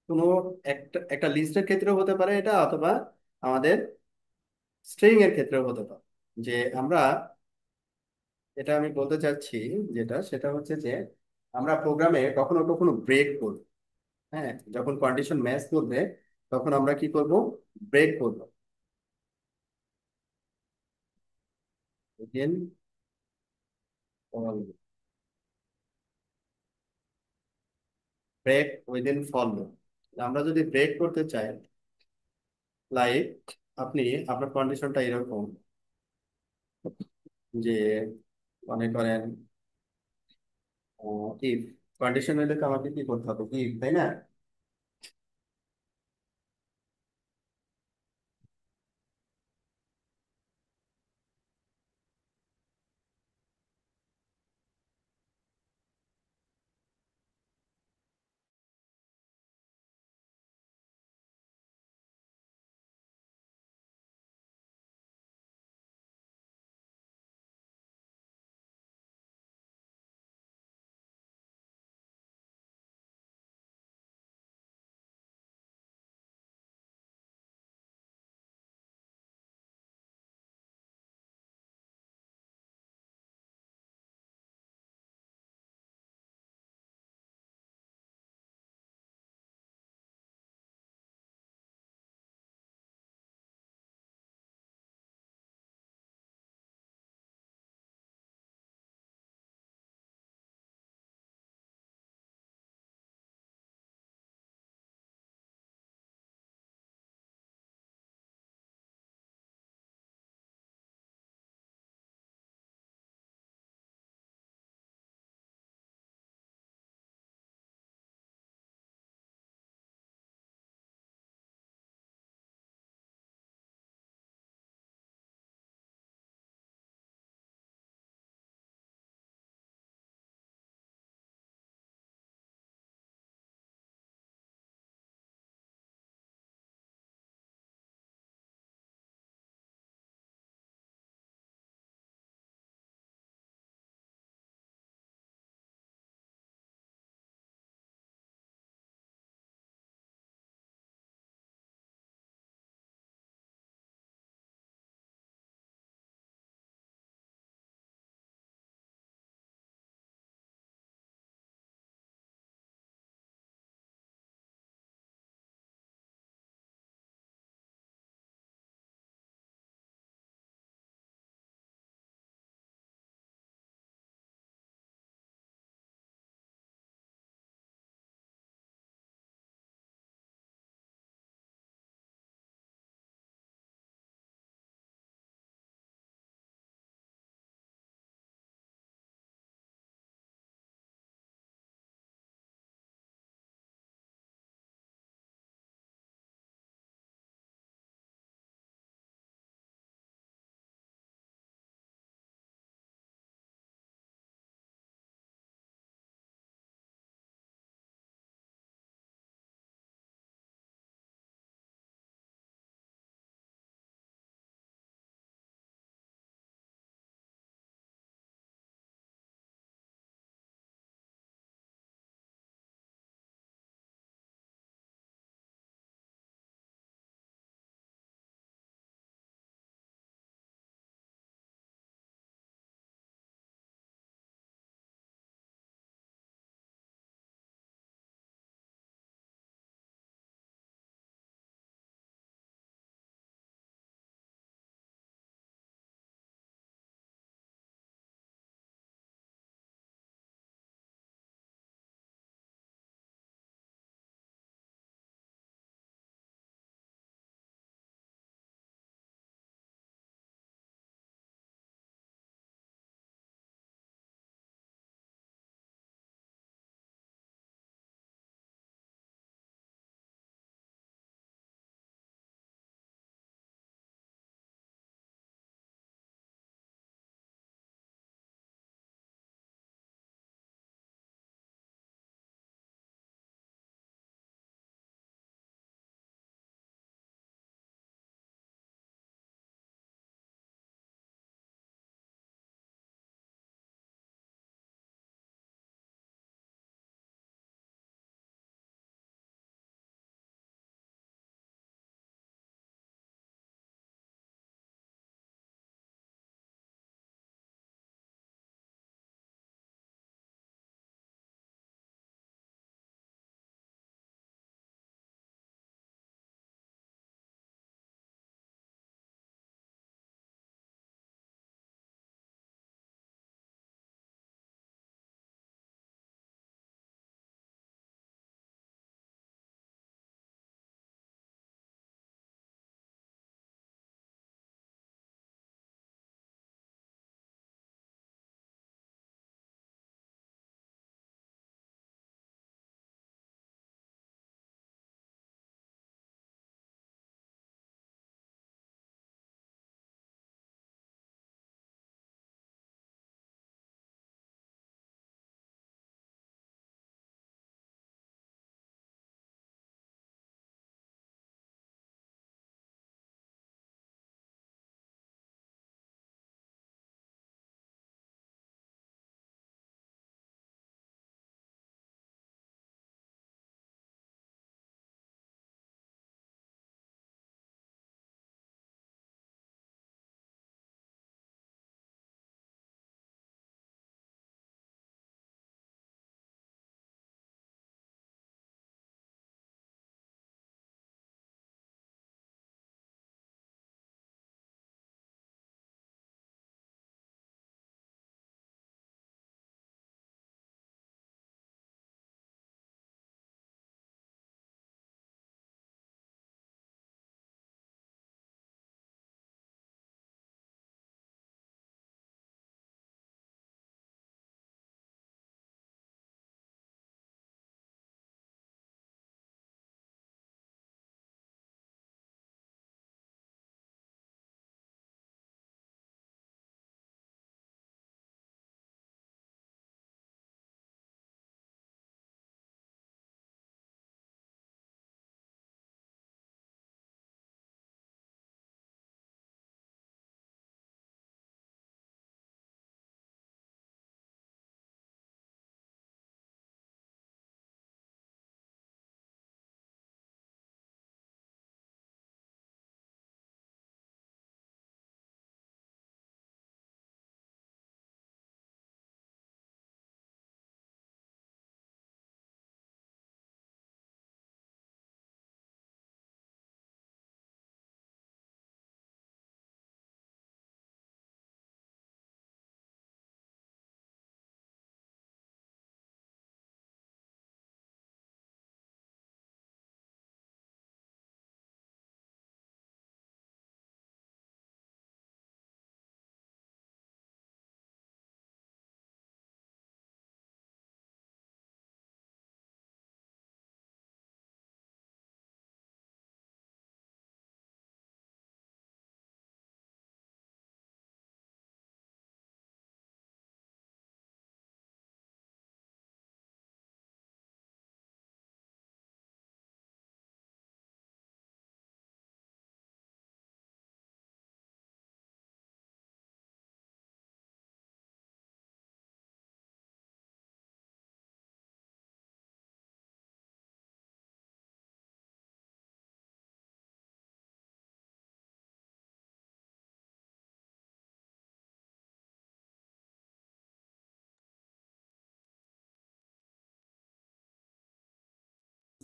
কোনো একটা একটা লিস্টের ক্ষেত্রেও হতে পারে এটা, অথবা আমাদের স্ট্রিং এর ক্ষেত্রেও হতে পারে। যে আমরা, এটা আমি বলতে চাচ্ছি যেটা, সেটা হচ্ছে যে আমরা প্রোগ্রামে কখনো কখনো ব্রেক করব। হ্যাঁ, যখন কন্ডিশন ম্যাচ করবে তখন আমরা কি করব? ব্রেক করব। Within break within for loop. আমরা যদি ব্রেক করতে চাই, লাইক আপনি আপনার কন্ডিশনটা এরকম, যে মনে করেন ইফ, কন্ডিশন হলে তো আমাকে কি করতে হবে? ইফ, তাই না?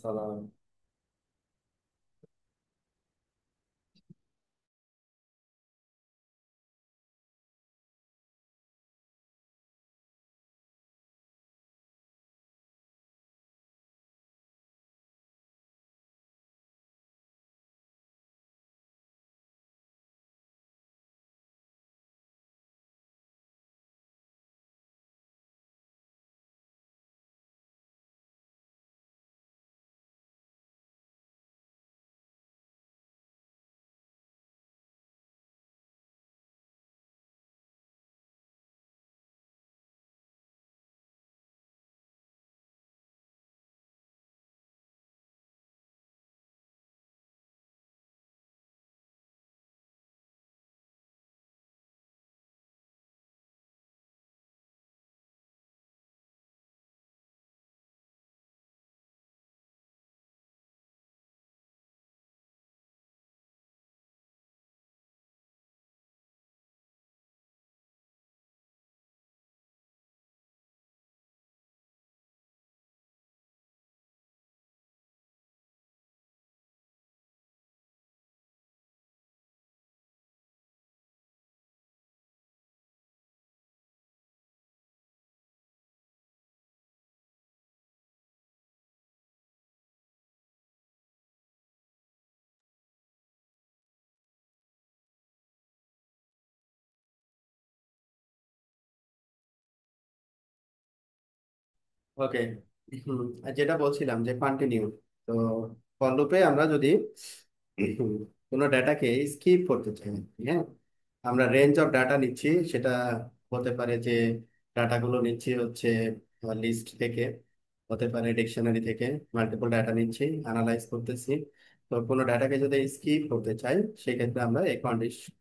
আসসালাম। ওকে, যেটা বলছিলাম যে কন্টিনিউ। তো ফর লুপে আমরা যদি কোনো ডাটাকে স্কিপ করতে চাই, হ্যাঁ, আমরা রেঞ্জ অফ ডাটা নিচ্ছি, সেটা হতে পারে যে ডাটাগুলো নিচ্ছি হচ্ছে লিস্ট থেকে, হতে পারে ডিকশনারি থেকে, মাল্টিপল ডাটা নিচ্ছি, অ্যানালাইজ করতেছি। তো কোনো ডাটাকে যদি স্কিপ করতে চাই, সেক্ষেত্রে আমরা এই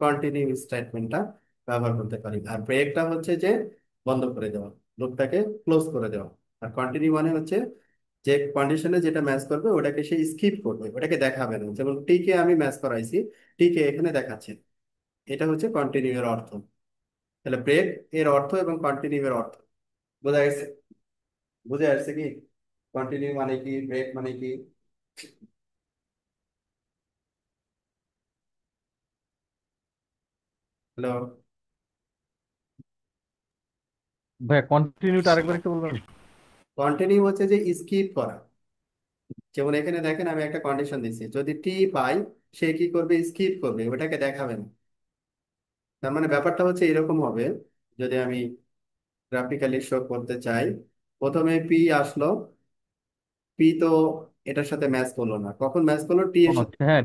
কন্টিনিউ স্টেটমেন্টটা ব্যবহার করতে পারি। আর ব্রেকটা হচ্ছে যে বন্ধ করে দেওয়া, লুপটাকে ক্লোজ করে দেওয়া। আর কন্টিনিউ মানে হচ্ছে যে কন্ডিশনে যেটা ম্যাচ করবে ওটাকে সে স্কিপ করবে, ওটাকে দেখাবে না। যেমন টি কে আমি ম্যাচ করাইছি, টি কে এখানে দেখাচ্ছে। এটা হচ্ছে কন্টিনিউ এর অর্থ। তাহলে ব্রেক এর অর্থ এবং কন্টিনিউ এর অর্থ বোঝা গেছে? বুঝে আসছে কি কন্টিনিউ মানে কি, ব্রেক মানে কি? হ্যালো? ভাই কন্টিনিউটা আরেকবার একটু বলবেন? কন্টিনিউ হচ্ছে যে স্কিপ করা। যেমন এখানে দেখেন আমি একটা কন্ডিশন দিচ্ছি, যদি টি পাই সে কি করবে, স্কিপ করবে, ওটাকে দেখাবে না। তার মানে ব্যাপারটা হচ্ছে এরকম হবে, যদি আমি গ্রাফিক্যালি শো করতে চাই। প্রথমে পি আসলো, পি তো এটার সাথে ম্যাচ করলো না, কখন ম্যাচ করলো, টি ও এর সাথে। আচ্ছা, হ্যাঁ,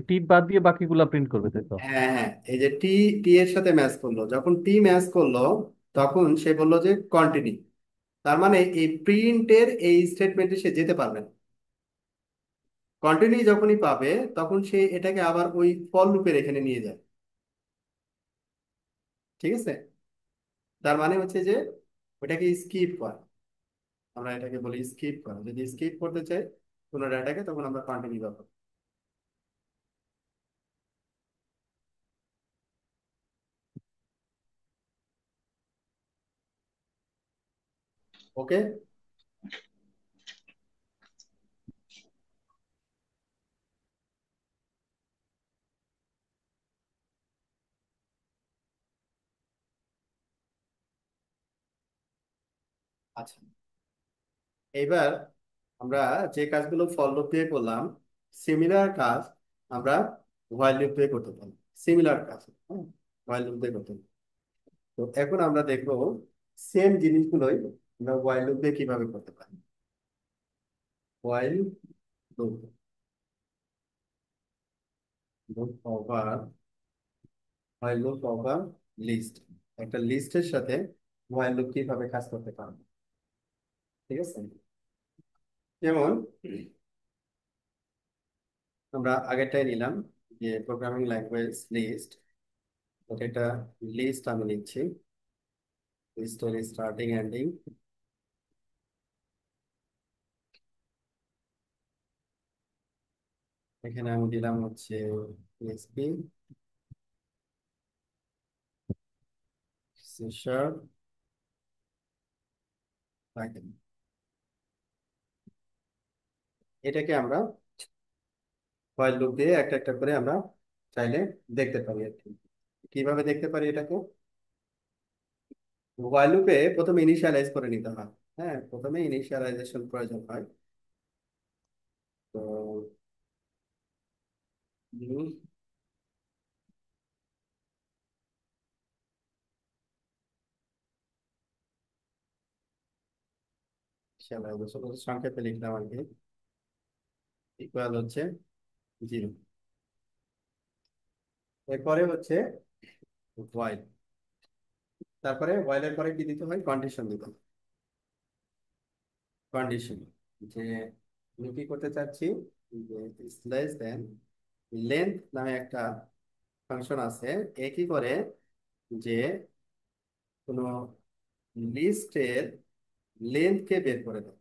টি বাদ দিয়ে বাকিগুলা প্রিন্ট করবে, তাই তো? হ্যাঁ হ্যাঁ, এই যে টি, টি এর সাথে ম্যাচ করলো, যখন টি ম্যাচ করলো তখন সে বললো যে কন্টিনিউ। তার মানে এই প্রিন্টের এই স্টেটমেন্টে সে যেতে পারবে না। কন্টিনিউ যখনই পাবে তখন সে এটাকে আবার ওই ফর লুপের এখানে নিয়ে যায়। ঠিক আছে? তার মানে হচ্ছে যে ওটাকে স্কিপ করা, আমরা এটাকে বলি স্কিপ করা। যদি স্কিপ করতে চাই কোনো ডাটাকে, তখন আমরা কন্টিনিউ ব্যবহার করি। ওকে। আচ্ছা, এইবার আমরা যে কাজগুলো ফর লুপ দিয়ে করলাম, সিমিলার কাজ আমরা হোয়াইল লুপ দিয়ে করতে পারি। সিমিলার কাজ, হ্যাঁ, হোয়াইল লুপ দিয়ে করতে পারি। তো এখন আমরা দেখবো সেম জিনিসগুলোই আমরা হোয়াইল লুপ দিয়ে কিভাবে করতে পারি। While loop, loop over, while loop over list. একটা লিস্টের সাথে হোয়াইল লুপ কিভাবে কাজ করতে পারবো, ঠিক আছে? যেমন আমরা আগেরটাই নিলাম, যে প্রোগ্রামিং ল্যাঙ্গুয়েজ লিস্ট। এটা লিস্ট আমি নিচ্ছি, লিস্টের স্টার্টিং এন্ডিং। এখানে আমি দিলাম হচ্ছে পিএসপি, সি শার্প, পাইথন। এটাকে আমরা হোয়াইল লুপ দিয়ে একটা একটা করে আমরা চাইলে দেখতে পারি আর কি। কিভাবে দেখতে পারি এটাকে? হোয়াইল লুপে প্রথমে ইনিশিয়ালাইজ করে নিতে হয়। হ্যাঁ, প্রথমে ইনিশিয়ালাইজেশন প্রয়োজন হয়। তো ইনিশিয়ালাইজেশন সংক্ষেপে লিখলাম আর কি, ইকুয়াল হচ্ছে 0। এরপরে হচ্ছে হোয়াইল, তারপরে হোয়াইলের পরে কি দিতে হয়? কন্ডিশন দিতে হয়। কন্ডিশন যে আমি কি করতে চাচ্ছি, যে লেস দেন লেন্থ নামে একটা ফাংশন আছে। এ কি করে যে কোনো লিস্টের লেন্থ কে বের করে দেয়।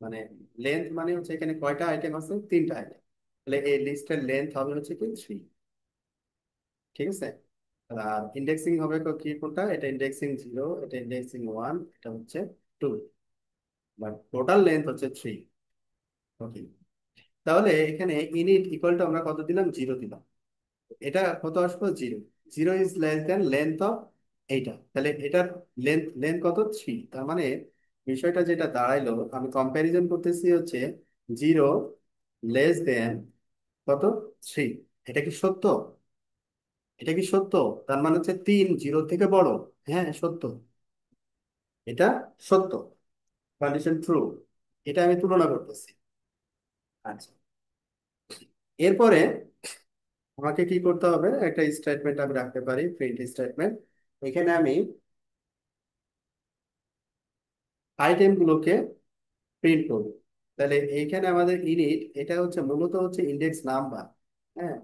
মানে লেন্থ মানে হচ্ছে এখানে কয়টা আইটেম আছে? 3টা আইটেম। তাহলে এই লিস্টের লেন্থ হবে হচ্ছে কি 3। ঠিক আছে। আর ইন্ডেক্সিং হবে কি কোনটা? এটা ইন্ডেক্সিং 0, এটা ইন্ডেক্সিং 1, এটা হচ্ছে 2, বাট টোটাল লেন্থ হচ্ছে 3। ওকে, তাহলে এখানে ইনিট ইকুয়াল টু আমরা কত দিলাম? 0 দিলাম। এটা কত আসবে? 0। 0 is less than length of এইটা। তাহলে এটার লেন্থ লেন্থ কত? 3। তার মানে বিষয়টা যেটা দাঁড়াইলো, আমি কম্প্যারিজন করতেছি হচ্ছে 0 লেস দেন কত? 3। এটা কি সত্য? এটা কি সত্য? তার মানে হচ্ছে 3 0 থেকে বড়। হ্যাঁ, সত্য। এটা সত্য, কন্ডিশন ট্রু। এটা আমি তুলনা করতেছি। আচ্ছা, এরপরে আমাকে কি করতে হবে? একটা স্টেটমেন্ট আমি রাখতে পারি, প্রিন্ট স্টেটমেন্ট। এখানে আমি আইটেম গুলোকে প্রিন্ট করব। তাহলে এইখানে আমাদের ইনিট, এটা হচ্ছে মূলত হচ্ছে ইন্ডেক্স নাম্বার। হ্যাঁ,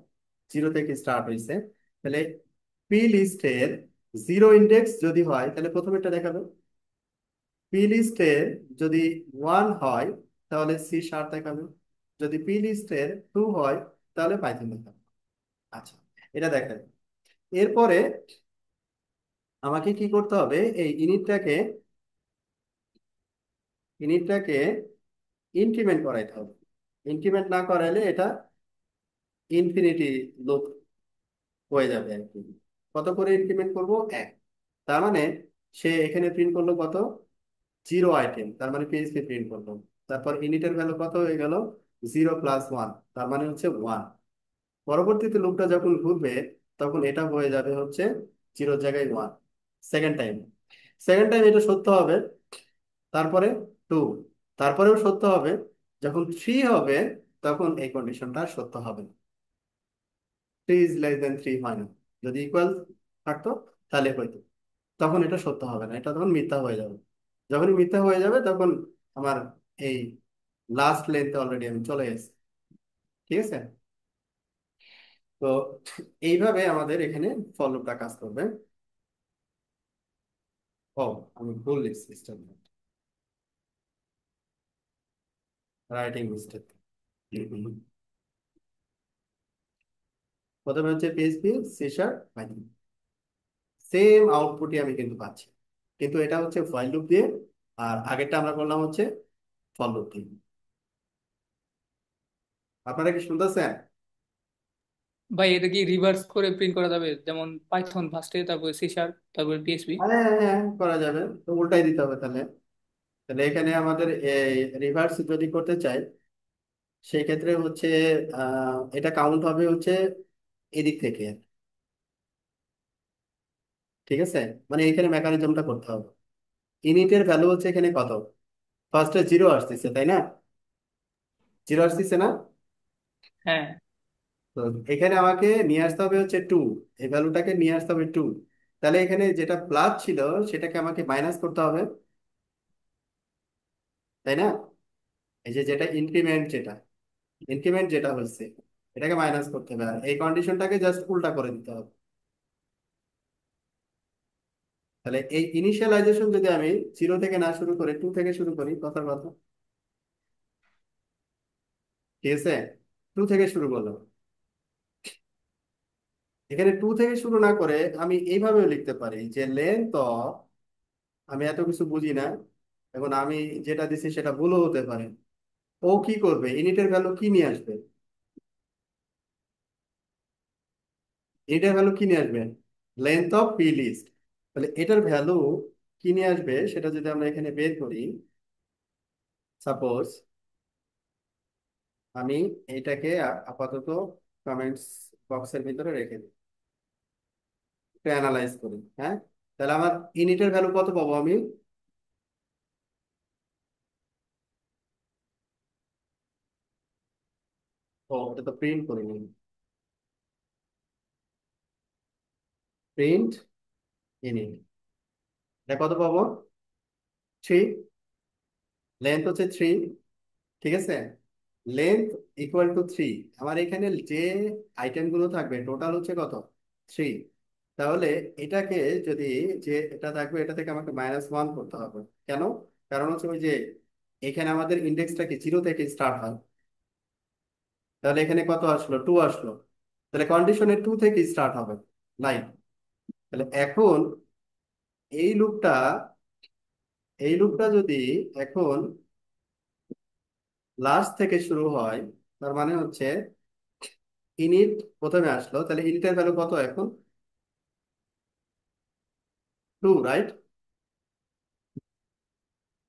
0 থেকে স্টার্ট হয়েছে। তাহলে পি লিস্টের 0 ইন্ডেক্স যদি হয় তাহলে প্রথমে এটা দেখাবে। পি লিস্টের যদি 1 হয় তাহলে সি শার্প দেখাবে। যদি পি লিস্টের 2 হয় তাহলে পাইথন দেখাবে। আচ্ছা, এটা দেখাবে। এরপরে আমাকে কি করতে হবে? এই ইনিটটাকে ইনক্রিমেন্ট করাইতে হবে। ইনক্রিমেন্ট না করাইলে এটা ইনফিনিটি লুপ হয়ে যাবে আর কি। কত করে ইনক্রিমেন্ট করব? 1। তার মানে সে এখানে প্রিন্ট করলো কত? 0 আইটেম, তার মানে পিএইচপি প্রিন্ট করলো। তারপর ইনিটের ভ্যালু কত হয়ে গেল? 0 প্লাস 1, তার মানে হচ্ছে 1। পরবর্তীতে লুপটা যখন ঘুরবে তখন এটা হয়ে যাবে হচ্ছে 0 জায়গায় 1। সেকেন্ড টাইম, সেকেন্ড টাইম এটা সত্য হবে। তারপরে 2, তারপরেও সত্য হবে। যখন 3 হবে তখন এই কন্ডিশনটা সত্য হবে না। 3 ইজ লেস দেন 3 হয় না। যদি ইকুয়াল থাকতো তাহলে হয়তো, তখন এটা সত্য হবে না, এটা তখন মিথ্যা হয়ে যাবে। যখনই মিথ্যা হয়ে যাবে তখন আমার এই লাস্ট লেন্থে অলরেডি আমি চলে গেছি। ঠিক আছে। তো এইভাবে আমাদের এখানে ফর লুপটা কাজ করবে। ও, আমি ভুল লিখছি স্টেটমেন্ট, রাইটিং মিস্টেক। প্রথমে হচ্ছে PHP, C sharp, Python, same আউটপুটই আমি কিন্তু পাচ্ছি, কিন্তু এটা হচ্ছে হোয়াইল লুপ দিয়ে, আর আগেরটা আমরা করলাম হচ্ছে ফর লুপ দিয়ে। আপনারা কি শুনতেছেন? ভাই এটা কি রিভার্স করে প্রিন্ট করা যাবে, যেমন পাইথন ফার্স্টে তারপরে সি শার্প তারপরে পিএইচপি? হ্যাঁ হ্যাঁ হ্যাঁ, করা যাবে। তো উল্টাই দিতে হবে তাহলে। তাহলে এখানে আমাদের এই রিভার্স যদি করতে চাই সেই ক্ষেত্রে হচ্ছে এটা কাউন্ট হবে হচ্ছে এদিক থেকে। ঠিক আছে, মানে এখানে মেকানিজমটা করতে হবে। ইনিটের ভ্যালু হচ্ছে এখানে কত? ফার্স্টে 0 আসতেছে, তাই না? 0 আসতেছে না? হ্যাঁ। তো এখানে আমাকে নিয়ে আসতে হবে হচ্ছে 2। এই ভ্যালুটাকে নিয়ে আসতে হবে 2। তাহলে এখানে যেটা প্লাস ছিল সেটাকে আমাকে মাইনাস করতে হবে, তাই না? এই যে যেটা ইনক্রিমেন্ট, যেটা হচ্ছে এটাকে মাইনাস করতে হবে, আর এই কন্ডিশনটাকে জাস্ট উল্টা করে দিতে হবে। তাহলে এই ইনিশিয়ালাইজেশন যদি আমি 0 থেকে না শুরু করে 2 থেকে শুরু করি, কথার কথা। ঠিক আছে, 2 থেকে শুরু করলাম। এখানে 2 থেকে শুরু না করে আমি এইভাবেও লিখতে পারি যে লেন্থ অফ, আমি এত কিছু বুঝি না, এখন আমি যেটা দিছি সেটা ভুলও হতে পারে। ও কি করবে, ইনিটের ভ্যালু কি নিয়ে আসবে? এটার ভ্যালু কি নিয়ে আসবে? Length of P list. তাহলে এটার ভ্যালু কি নিয়ে আসবে সেটা যদি আমরা এখানে বের করি, সাপোজ আমি এইটাকে আপাতত কমেন্টস বক্সের ভিতরে রেখে দিই, একটু অ্যানালাইজ করি। হ্যাঁ, তাহলে আমার ইনিটের ভ্যালু কত পাবো আমি? ও, এটা তো প্রিন্ট করিনি। প্রিন্ট ইনিট, এটা কত পাবো? 3। লেন্থ হচ্ছে 3, ঠিক আছে। Length equal to 3। আমার এখানে যে আইটেম গুলো থাকবে টোটাল হচ্ছে কত? 3। তাহলে এটাকে যদি, যে এটা থাকবে এটা থেকে আমাকে -1 করতে হবে। কেন? কারণ হচ্ছে ওই যে এখানে আমাদের ইন্ডেক্সটা কি 0 থেকে স্টার্ট হয়। তাহলে এখানে কত আসলো? 2 আসলো। তাহলে কন্ডিশনে 2 থেকে স্টার্ট হবে, লাইন। তাহলে এখন এই লুপটা, এই লুপটা যদি এখন লাস্ট থেকে শুরু হয়, তার মানে হচ্ছে ইনিট প্রথমে আসলো, তাহলে ইনিটের ভ্যালু কত এখন? 2, রাইট?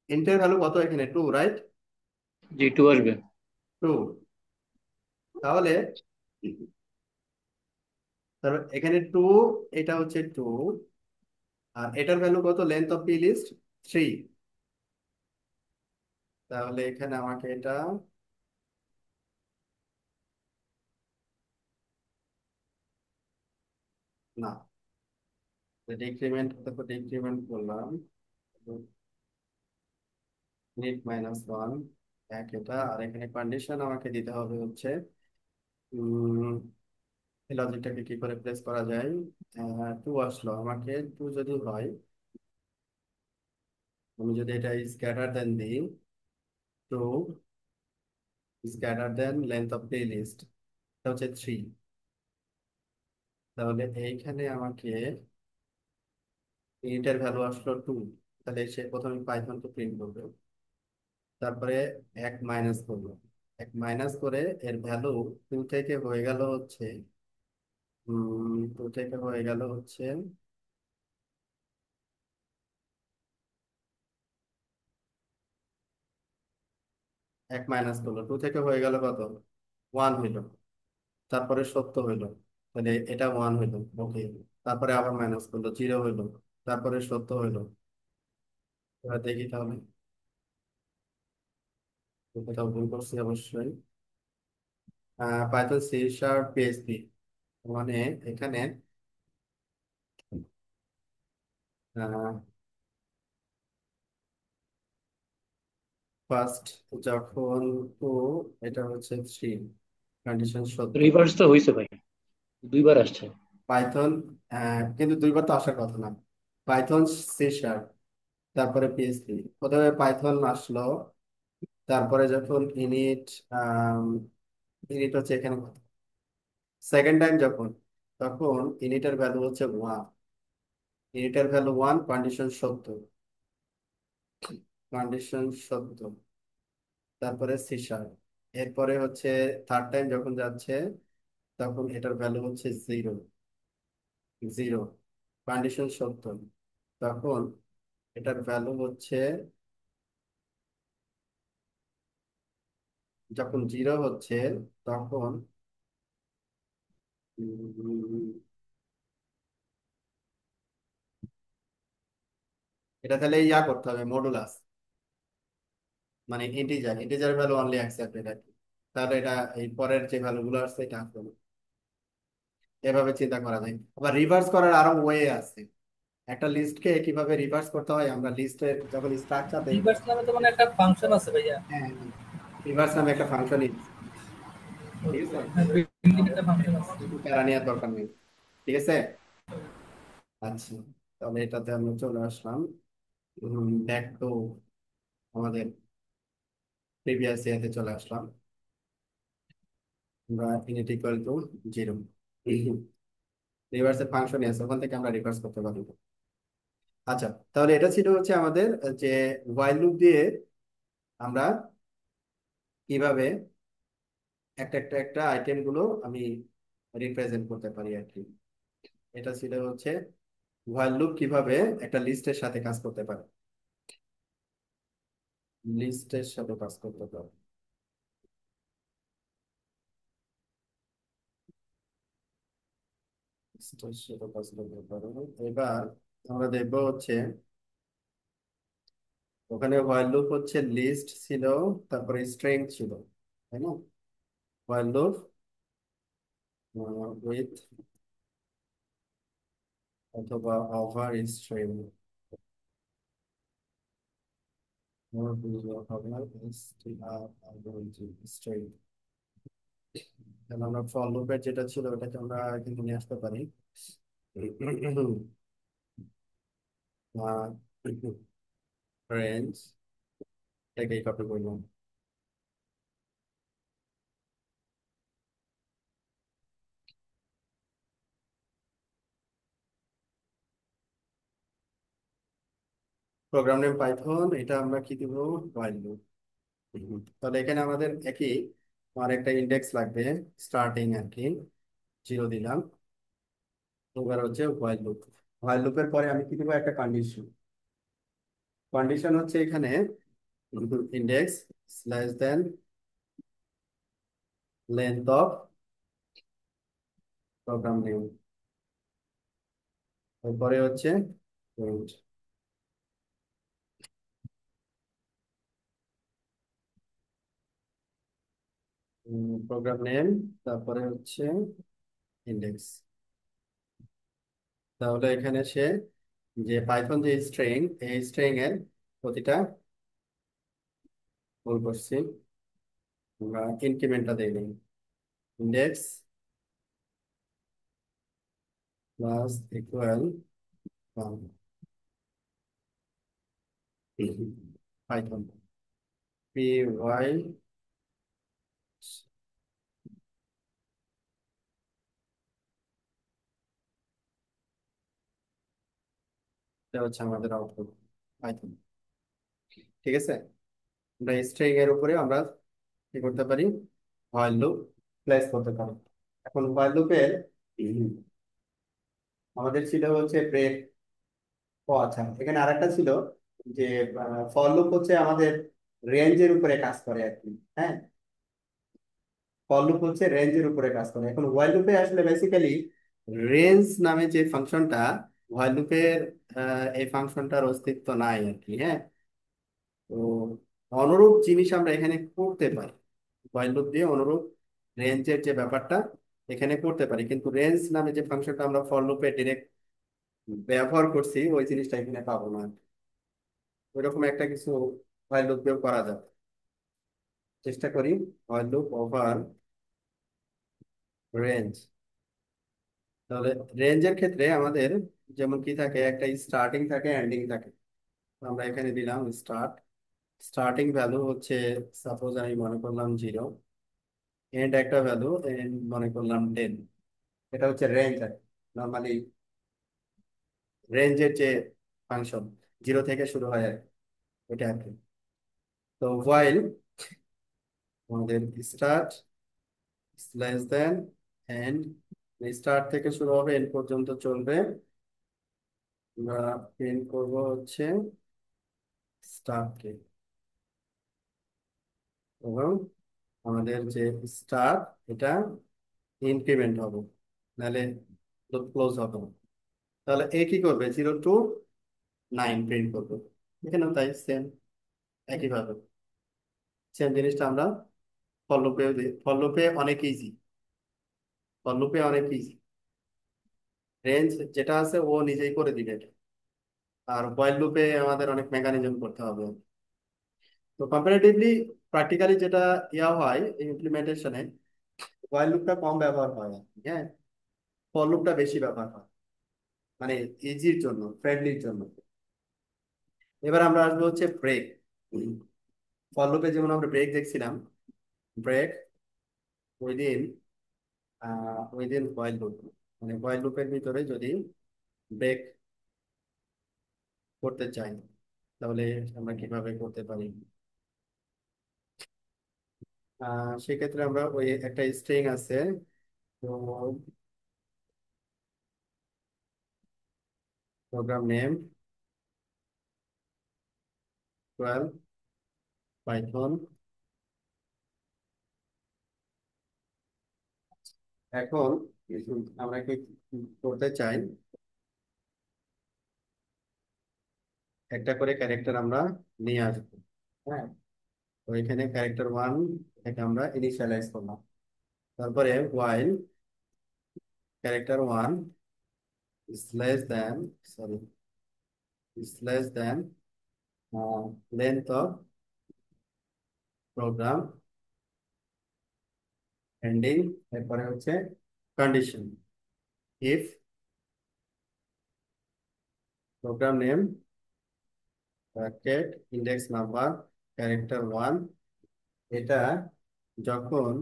ইনিটের ভ্যালু কত এখানে? 2, রাইট? জি, 2 আসবে। 2। তাহলে এখানে 2, এটা হচ্ছে 2, আর এটার ভ্যালু কত? Length of P list 3। তাহলে এখানে আমাকে এটা, না, ডিক্রিমেন্ট, তারপর ডিক্রিমেন্ট করলাম, নিট -1 এক এটা। আর এখানে কন্ডিশন আমাকে দিতে হবে হচ্ছে, এই লজিকটাকে কি করে প্লেস করা যায়? 2 আসলো, আমাকে 2 যদি হয়, আমি যদি এটা স্ক্যাটার দেন দিই, 2 স্ক্যাটার than length of P list, এটা হচ্ছে 3। তাহলে এইখানে আমাকে ইনিটের ভ্যালু আসলো 2। তাহলে সে প্রথমে পাইথনকে প্রিন্ট করবে, তারপরে এক মাইনাস করলো, এক মাইনাস করে এর ভ্যালু 2 থেকে হয়ে গেল হচ্ছে, 2 থেকে হয়ে গেল হচ্ছে, এক মাইনাস করলো 2 থেকে হয়ে গেল কত? 1 হইলো। তারপরে সত্য হইলো, তাহলে এটা 1 হইলো, ওকে। তারপরে আবার মাইনাস করলো, 0 হইলো। তারপরে সত্য হইলো। এবার দেখি তাহলে, কোথাও ভুল করছি অবশ্যই। পাইথন সি শার্প পিএইচপি, মানে এখানে ফার্স্ট যখন টু, এটা হচ্ছে 3, কন্ডিশন সত্য। রিভার্স তো হয়েছে ভাই, 2বার আসছে। পাইথন, কিন্তু 2বার তো আসার কথা না। পাইথন সি শার্প, তারপরে পিএইচপি, প্রথমে পাইথন আসলো, তারপরে যখন ইনিট, ইনিট হচ্ছে এখানে, সেকেন্ড টাইম যখন, তখন ইনিটের ভ্যালু হচ্ছে 1। ইনিটের ভ্যালু 1, কন্ডিশন সত্য, কন্ডিশন সত্য। তারপরে সি শার্প, এরপরে হচ্ছে থার্ড টাইম যখন যাচ্ছে, তখন এটার ভ্যালু হচ্ছে 0, 0, কন্ডিশন সত্য। তখন এটার ভ্যালু হচ্ছে, যখন 0 হচ্ছে, তখন উম, এটা তাহলে ইয়া করতে হবে, মডুলাস, মানে integer, integer value only accepted আর কি। তাহলে এটা এই পরের যে ভ্যালু গুলো আসছে এটা আসবে না। এভাবে চিন্তা করা যায়। আবার রিভার্স করার আরো ওয়ে আছে। একটা লিস্টকে কিভাবে রিভার্স করতে হয়, আমরা লিস্টের যখন স্ট্রাকচার দেখবো। রিভার্স নামে তো মানে একটা ফাংশন আছে ভাইয়া। হ্যাঁ, রিভার্স নামে একটা ফাংশনই, ঠিক আছে। হ্যাঁ, বিল্ডিং একটা ফাংশন আছে। একটু প্যারা নেওয়ার দরকার নেই, ঠিক আছে। আচ্ছা, তাহলে এটাতে আমরা চলে আসলাম, ব্যাক টু আমাদের প্রিভিয়াস ইয়াতে চলে আসলাম। আমরা ইনিট ইকুয়াল টু 0, রিভার্সের ফাংশনই আছে, ওখান থেকে আমরা রিভার্স করতে পারবো। আচ্ছা, তাহলে এটা ছিল হচ্ছে আমাদের যে হোয়াইল লুপ দিয়ে আমরা কিভাবে একটা একটা একটা আইটেম গুলো আমি রিপ্রেজেন্ট করতে পারি আর কি। এটা ছিল হচ্ছে while লুপ কিভাবে একটা লিস্টের সাথে কাজ করতে পারে, লিস্টের সাথে কাজ করতে পারে। লিস্টের সাথে কাজ করতে পারে। এবার আমরা দেখবো হচ্ছে ওখানে while লুপ হচ্ছে লিস্ট ছিল, তারপরে স্ট্রিং ছিল, তাই না? while লুপ উইথ অথবা ওভার স্ট্রিং, স্ট্রিং। আমরা ফর লুপের যেটা ছিল ওটাকে আমরা কিন্তু নিয়ে আসতে পারি রেঞ্জ, এটাকে কপি করলাম। প্রোগ্রাম নেম পাইথন, এটা আমরা কি দিব, while লুপ। তাহলে এখানে আমাদের একই, আমার একটা ইন্ডেক্স লাগবে স্টার্টিং আর কি, 0 দিলাম। এবার হচ্ছে while লুপ। while লুপের পরে আমি কি দিব, একটা কন্ডিশন। কন্ডিশন হচ্ছে এখানে index slash than length of program name, এরপরে হচ্ছে প্রোগ্রাম নেম, তারপরে হচ্ছে ইন্ডেক্স। তাহলে এখানে সে যে পাইথন যে স্ট্রিং, এই স্ট্রিং এর প্রতিটা ভুল করছি, আমরা ইনক্রিমেন্টটা দিয়ে নিই, index plus equal python P Y, এটা হচ্ছে আমাদের আউটপুট পাইথন। ঠিক আছে, আমরা স্ট্রিং এর উপরে আমরা কি করতে পারি, while লুপ প্লেস করতে পারি। এখন while লুপের আমাদের ছিল হচ্ছে ব্রেক। ও আচ্ছা, এখানে আরেকটা ছিল যে ফর লুপ হচ্ছে আমাদের রেঞ্জের উপরে কাজ করে আর কি। হ্যাঁ, ফর লুপ হচ্ছে রেঞ্জের উপরে কাজ করে। এখন হোয়াইল লুপে আসলে বেসিক্যালি রেঞ্জ নামে যে ফাংশনটা, হোয়াইল লুপের এই ফাংশনটার অস্তিত্ব নাই আর কি। হ্যাঁ, তো অনুরূপ জিনিস আমরা এখানে করতে পারি, হোয়াইল লুপ দিয়ে অনুরূপ রেঞ্জের যে ব্যাপারটা এখানে করতে পারি, কিন্তু রেঞ্জ নামে যে ফাংশনটা আমরা ফর লুপে ডিরেক্ট ব্যবহার করছি ওই জিনিসটা এখানে পাবো না। ওইরকম একটা কিছু হোয়াইল লুপ দিয়েও করা যাবে। চেষ্টা করি, while লুপ ওভার রেঞ্জ। তাহলে রেঞ্জের ক্ষেত্রে আমাদের যেমন কি থাকে, একটা স্টার্টিং থাকে, এন্ডিং থাকে। তো আমরা এখানে দিলাম স্টার্টিং ভ্যালু হচ্ছে সাপোজ আমি মনে করলাম 0, এন্ড একটা ভ্যালু এন্ড মনে করলাম 10। এটা হচ্ছে রেঞ্জ আর নর্মালি রেঞ্জের যে ফাংশন 0 থেকে শুরু হয় আর কি, এটা আর কি। তো while আমাদের start slash than end, start থেকে শুরু হবে এন্ড পর্যন্ত চলবে। আমরা প্রিন্ট করব হচ্ছে স্টার্টকে, এবং আমাদের যে স্টার এটা ইনক্রিমেন্ট হবে, নাহলে ক্লোজ হবে না। তাহলে এ কি করবে, 0 to 9 প্রিন্ট করবে। এখানেও তাই সেম, একইভাবে সেম জিনিসটা আমরা ফর লুপে দিই। ফর লুপে অনেক ইজি, ফর লুপে অনেক ইজি, রেঞ্জ যেটা আছে ও নিজেই করে দিবে এটা। আর হোয়াইল লুপে আমাদের অনেক মেকানিজম করতে হবে। তো কম্পারেটিভলি প্র্যাকটিক্যালি যেটা ইয়া হয় ইমপ্লিমেন্টেশনে, হোয়াইল লুপটা কম ব্যবহার হয় আর কি। হ্যাঁ, ফর লুপটা বেশি ব্যবহার হয়, মানে ইজির জন্য, ফ্রেন্ডলির জন্য। এবার আমরা আসবো হচ্ছে ব্রেক। ফর লুপে যেমন আমরা ব্রেক দেখছিলাম, break within within while loop, মানে হোয়াইল লুপের ভিতরে যদি ব্রেক করতে চাই তাহলে আমরা কিভাবে করতে পারি। সেক্ষেত্রে আমরা ওই একটা স্ট্রিং আছে, তো প্রোগ্রাম নেম 12 পাইথন। এখন আমরা কি করতে চাই, একটা করে ক্যারেক্টার আমরা নিয়ে আসবো। হ্যাঁ, তো এখানে ক্যারেক্টার 1 থেকে আমরা ইনিশিয়ালাইজ করলাম। তারপরে while character 1 is less than, sorry, is less than length of program ending, এরপরে হচ্ছে condition if program name bracket index number character 1, এটা যখন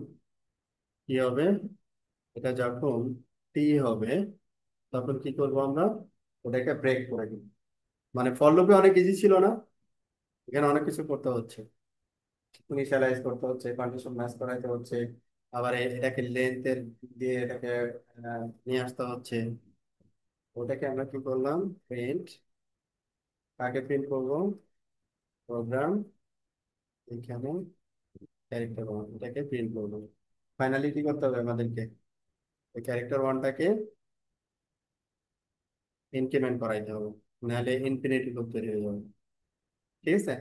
কি হবে, এটা যখন টি হবে তখন কি করব আমরা, ওটাকে ব্রেক করে দিব। মানে ফর লুপে অনেক ইজি ছিল না, এখানে অনেক কিছু করতে হচ্ছে, ইনিশিয়ালাইজ করতে হচ্ছে, কন্ডিশন ম্যাচ করাইতে হচ্ছে, আবার এটাকে লেন্থের দিয়ে এটাকে নিয়ে আসতে হচ্ছে। ওটাকে আমরা কি করলাম, প্রিন্ট, কাকে প্রিন্ট করব, প্রোগ্রাম, এখানে ক্যারেক্টার 1 এটাকে প্রিন্ট করবো। ফাইনালি কি করতে হবে আমাদেরকে, এই ক্যারেক্টার 1টাকে ইনক্রিমেন্ট করাইতে হবে, নাহলে ইনফিনিটি লুপ তৈরি হয়ে যাবে। ঠিক আছে,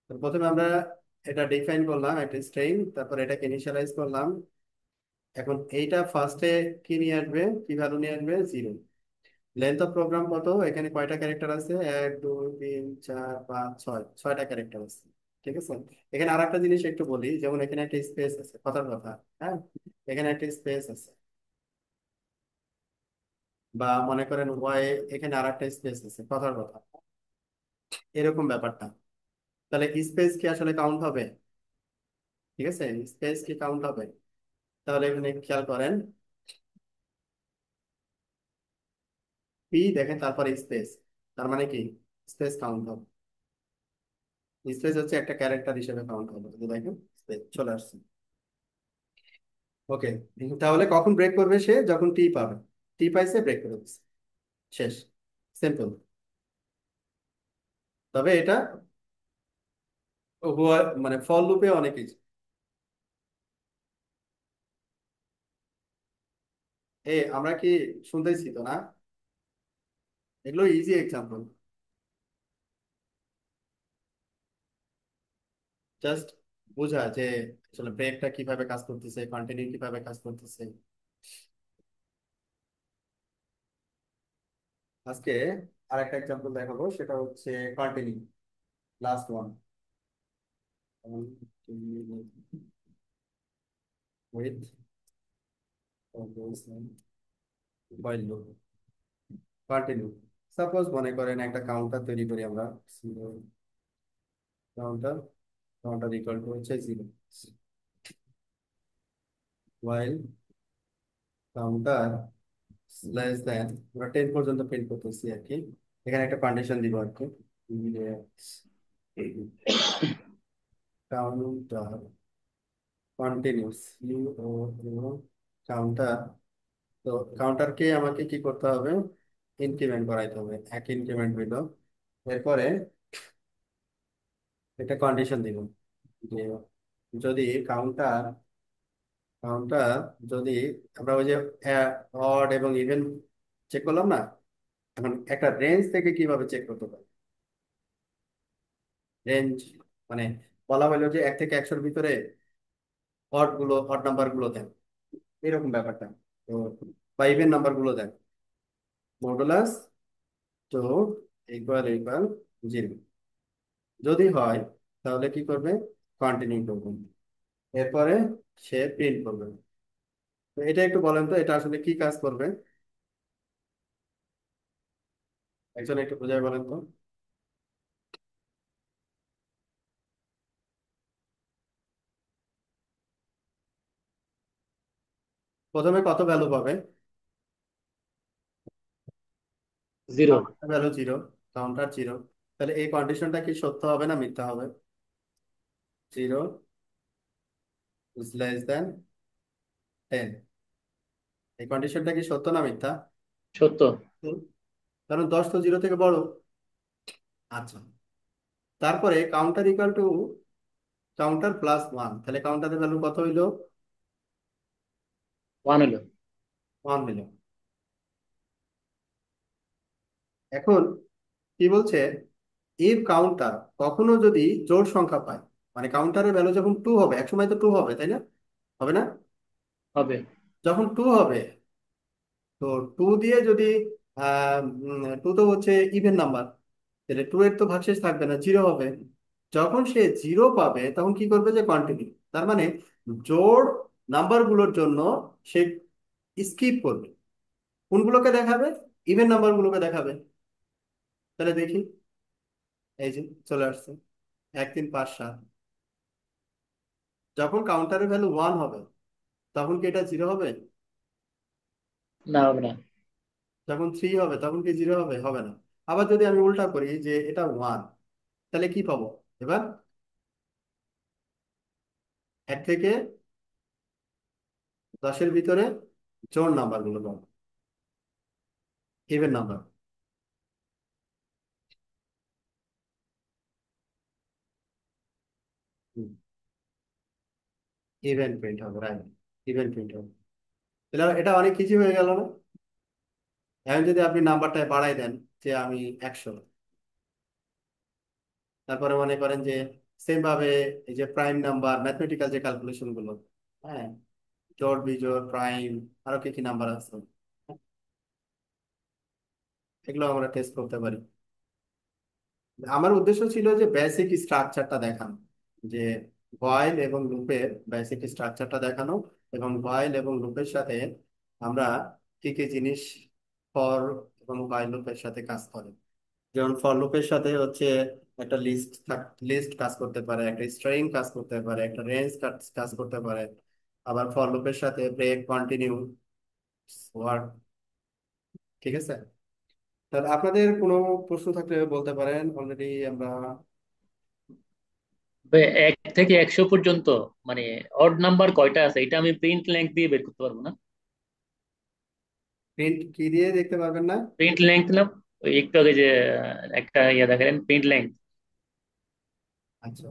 তো প্রথমে আমরা এটা ডিফাইন করলাম একটা স্ট্রিং, তারপর এটাকে ইনিশিয়ালাইজ করলাম। এখন এইটা ফার্স্টে কি নিয়ে আসবে, কি ভ্যালু নিয়ে আসবে, 0। লেন্থ অফ প্রোগ্রাম কত, এখানে কয়টা ক্যারেক্টার আছে, 1 2 3 4 5 6, 6টা ক্যারেক্টার আছে। ঠিক আছে, এখানে আর একটা জিনিস একটু বলি, যেমন এখানে একটা স্পেস আছে, কথার কথা। হ্যাঁ, এখানে একটা স্পেস আছে, বা মনে করেন ওয়াই, এখানে আর একটা স্পেস আছে, কথার কথা, এরকম ব্যাপারটা। তাহলে স্পেস কি আসলে কাউন্ট হবে? ঠিক আছে, স্পেস কি কাউন্ট হবে? তাহলে এখানে খেয়াল করেন, পি দেখেন তারপরে স্পেস, তার মানে কি স্পেস কাউন্ট হবে। স্পেস হচ্ছে একটা ক্যারেক্টার হিসেবে কাউন্ট হবে, যদি দেখেন স্পেস চলে আসছে। ওকে, তাহলে কখন ব্রেক করবে সে, যখন টি পাবে, টি পাইছে ব্রেক করে দিচ্ছে, শেষ, সিম্পল। তবে এটা মানে ফল লুপে অনেক কিছু। আমরা কি শুনতেছি তো না, এগুলো ইজি এক্সাম্পল, জাস্ট বোঝা যে আসলে ব্রেকটা কিভাবে কাজ করতেছে, কন্টিনিউ কিভাবে কাজ করতেছে। আজকে আরেকটা এক্সাম্পল দেখাবো, সেটা হচ্ছে continue, last one, with while loop continue. Suppose মনে করেন একটা কাউন্টার তৈরি করি আমরা, কাউন্টার, কাউন্টার ইকুয়াল টু হচ্ছে 0, while কাউন্টার লেস দেন, আমরা 10 পর্যন্ত প্রিন্ট করতেছি আর কি। এখানে একটা কন্ডিশন দিব আর কি, কাউন্টার কন্টিনিউস, কাউন্টার, তো কাউন্টারকে আমাকে কি করতে হবে, ইনক্রিমেন্ট করাইতে হবে, এক ইনক্রিমেন্ট হইল। এরপরে একটা কন্ডিশন দিব যে যদি কাউন্টার, কাউন্টার যদি আমরা ওই যে অড এবং ইভেন চেক করলাম না, এখন একটা রেঞ্জ থেকে কিভাবে চেক করতে পারি, রেঞ্জ মানে বলা হলো যে 1 থেকে 100-র ভিতরে অড নাম্বার গুলো দেন, এরকম ব্যাপারটা। তো বা ইভেন নাম্বার গুলো দেন, মডুলাস তো ইকুয়াল ইকুয়াল 0, যদি হয় তাহলে কি করবে, কন্টিনিউ করবে, এরপরে সে প্রিন্ট করবে। তো এটা একটু বলেন তো, এটা আসলে কি কাজ করবে, একজন একটু বোঝায় বলেন তো। প্রথমে কত ভ্যালু পাবে, জিরো। ভ্যালু 0, কাউন্টার 0, তাহলে এই কন্ডিশনটা কি সত্য হবে না মিথ্যা হবে, 0 ইজ লেস দেন 10। এই কন্ডিশনটা কি সত্য না মিথ্যা? সত্য। হুম, কারণ 10 তো 0 থেকে বড়। আচ্ছা, তারপরে counter equal to counter plus 1, তাহলে কাউন্টারের ভ্যালু কত হইলো? 1 হলো। 1 হইলো। এখন কি বলছে, ইফ কাউন্টার কখনো যদি জোড় সংখ্যা পায়, মানে কাউন্টারের ভ্যালু যখন 2 হবে, এক সময় তো 2 হবে তাই না? হবে না? হবে। যখন 2 হবে, তো 2 দিয়ে যদি 2 তো হচ্ছে ইভেন নাম্বার, তাহলে 2 এর তো ভাগশেষ থাকবে না, 0 হবে। যখন সে 0 পাবে তখন কি করবে, যে কন্টিনিউ, তার মানে জোড় নাম্বারগুলোর জন্য সে স্কিপ করবে। কোনগুলোকে দেখাবে? ইভেন নাম্বারগুলোকে দেখাবে। তাহলে দেখি, এই যে চলে আসছে 1 3 5 7। যখন কাউন্টারের ভ্যালু 1 হবে তখন কি এটা 0 হবে? না, হবে না। যখন 3 হবে তখন কি 0 হবে? হবে না। আবার যদি আমি উল্টা করি যে এটা 1, তাহলে কি পাবো এবার? 1 থেকে 10-এর ভিতরে জোড় নাম্বার গুলো পাবো, ইভেন নাম্বার। ইভেন প্রিন্ট হবে, রাইট, ইভেন প্রিন্ট হবে। তাহলে এটা অনেক কিছু হয়ে গেল না? এখন যদি আপনি নাম্বারটা বাড়াই দেন, যে আমি 100, তারপরে মনে করেন যে সেম ভাবে এই যে প্রাইম নাম্বার, ম্যাথমেটিক্যাল যে ক্যালকুলেশন গুলো, হ্যাঁ, জোড় বিজোড় প্রাইম, আরো কি কি নাম্বার আছে, এগুলো আমরা টেস্ট করতে পারি। আমার উদ্দেশ্য ছিল যে বেসিক স্ট্রাকচারটা দেখানো, যে ভয়েল এবং লুপের বেসিক স্ট্রাকচারটা দেখানো, এবং ভয়েল এবং লুপের সাথে আমরা কি কি জিনিস ফর এবং ভয়েল লুপের সাথে কাজ করে। যেমন ফর লুপের সাথে হচ্ছে একটা লিস্ট কাজ করতে পারে, একটা স্ট্রিং কাজ করতে পারে, একটা রেঞ্জ কাজ করতে পারে। আবার ফর লুপের সাথে ব্রেক, কন্টিনিউ, ওয়ার্ড। ঠিক আছে, তাহলে আপনাদের কোনো প্রশ্ন থাকলে বলতে পারেন। অলরেডি আমরা 1 থেকে 100 পর্যন্ত মানে অড নাম্বার কয়টা আছে এটা আমি প্রিন্ট লেংথ দিয়ে বের করতে পারবো না? প্রিন্ট কি দিয়ে দেখতে পারবেন না? প্রিন্ট লেংথ না, ওই একটু আগে যে একটা ইয়ে দেখালেন প্রিন্ট লেংথ। আচ্ছা,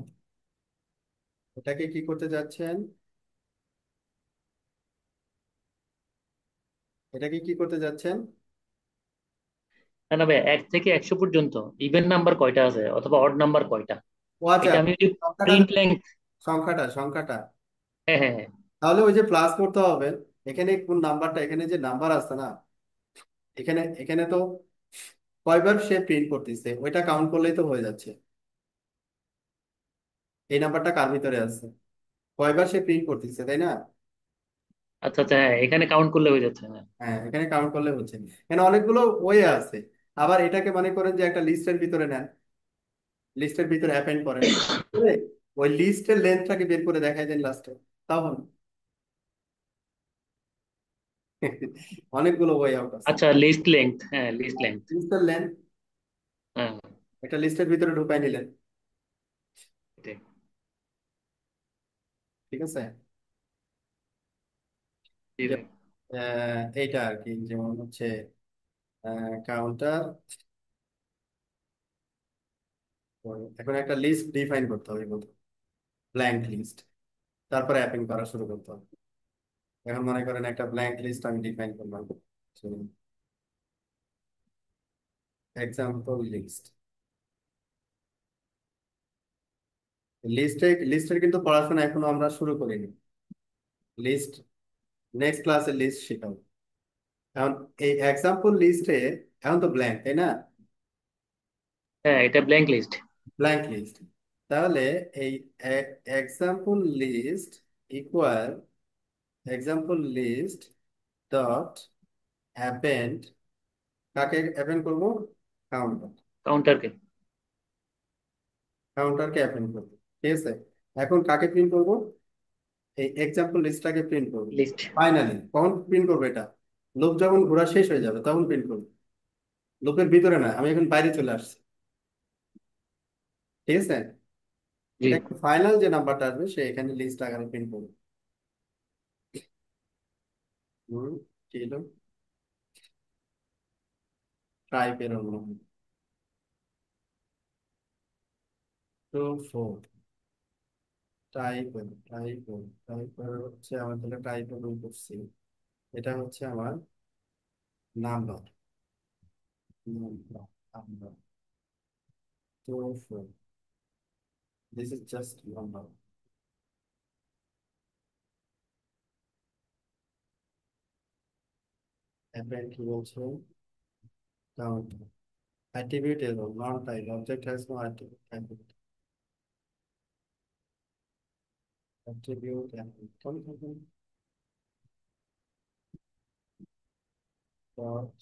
ওটাকে কি করতে যাচ্ছেন? এটাকে কি করতে যাচ্ছেন? না না ভাই, 1 থেকে 100 পর্যন্ত ইভেন নাম্বার কয়টা আছে অথবা অড নাম্বার কয়টা, ও আচ্ছা, এটা আমি যদি সংখ্যাটা প্রিন্ট লেংথ। সংখ্যাটা হ্যাঁ হ্যাঁ হ্যাঁ। তাহলে ওই যে প্লাস করতে হবে। এখানে কোন নাম্বারটা, এখানে যে নাম্বার আছে না, এখানে এখানে তো কয়বার সে প্রিন্ট করতেছে ওইটা কাউন্ট করলেই তো হয়ে যাচ্ছে। এই নাম্বারটা কার ভিতরে আছে, কয়বার সে প্রিন্ট করতেছে, তাই না? আচ্ছা আচ্ছা, হ্যাঁ এখানে কাউন্ট করলে হয়ে যাচ্ছে, হ্যাঁ। হ্যাঁ, এখানে কাউন্ট করলে হচ্ছে। এখানে অনেকগুলো ওয়ে আছে। আবার এটাকে মনে করেন যে একটা লিস্টের ভিতরে নেন, লিস্টের ভিতরে অ্যাপেন্ড করেন, করে ওই লিস্টের লেন্থটাকে বের করে দেখাই দেন লাস্টে, তাও হবে। অনেকগুলো ওয়ে আউট আছে। আচ্ছা, লিস্ট লেংথ, হ্যাঁ লিস্ট লেংথ। লিস্টের লেন্থ হ্যাঁ, একটা লিস্টের ভিতরে ঢুকাই নিলেন। এটাই। ঠিক আছে, জি যে ভাই। এইটা আর কি, যেমন হচ্ছে কাউন্টার, এখন একটা লিস্ট ডিফাইন করতে হবে, ব্ল্যাঙ্ক লিস্ট, তারপরে অ্যাপিং করা শুরু করতে হবে। এখন মনে করেন একটা ব্ল্যাঙ্ক লিস্ট আমি ডিফাইন করলাম, এক্সাম্পল লিস্ট। লিস্টের কিন্তু পড়াশোনা এখনো আমরা শুরু করিনি। লিস্ট নেক্সট ক্লাসে লিস্ট শেখাবো। এখন এই এক্সাম্পল লিস্টে এখন তো ব্ল্যাঙ্ক, তাই না? হ্যাঁ, এটা ব্ল্যাঙ্ক লিস্ট। ব্ল্যাঙ্ক লিস্ট, তাহলে এই example list equal example list dot append, কাকে অ্যাপেন্ড করব? কাউন্টার, কাউন্টারকে। কাউন্টারকে অ্যাপেন্ড করব। ঠিক আছে, এখন কাকে প্রিন্ট করব? এই এক্সাম্পল লিস্টটাকে প্রিন্ট করব। লিস্ট। ফাইনালি কখন প্রিন্ট করবো এটা? লুপ যখন ঘোরা শেষ হয়ে যাবে তখন প্রিন্ট করবো, লুপের ভিতরে না, আমি এখন বাইরে চলে আসছি। ঠিক আছে, জি। এটা ফাইনাল যে নাম্বারটা আসবে সে এখানে লিস্ট আকারে প্রিন্ট করবে। হুম, কি হলো? টাইপের অন্য টু ফোর টাইপের হচ্ছে আমার যেটা টাইপের করছি, এটা হচ্ছে আমার number number two four, this is just number. Append কি বলছে? Count attribute error non type object has no attribute and something dot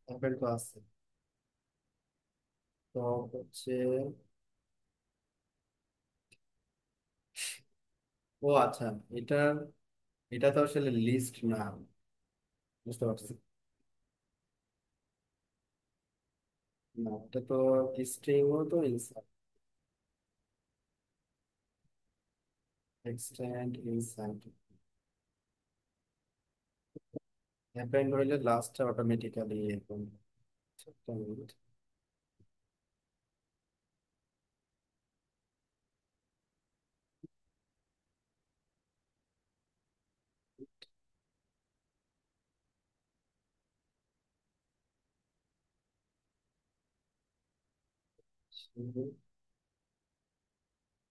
append তো আছে, তো হচ্ছে ও আচ্ছা, এটা এটা তো আসলে লিস্ট না, বুঝতে পারছি। না, এটা তো স্ট্রিং ও তো ইনসার্ট এক্সটেন্ড ইনসার্ট অ্যাপেন্ড হইলে লাস্টটা অটোমেটিক্যালি এরকম। একটা মিনিট।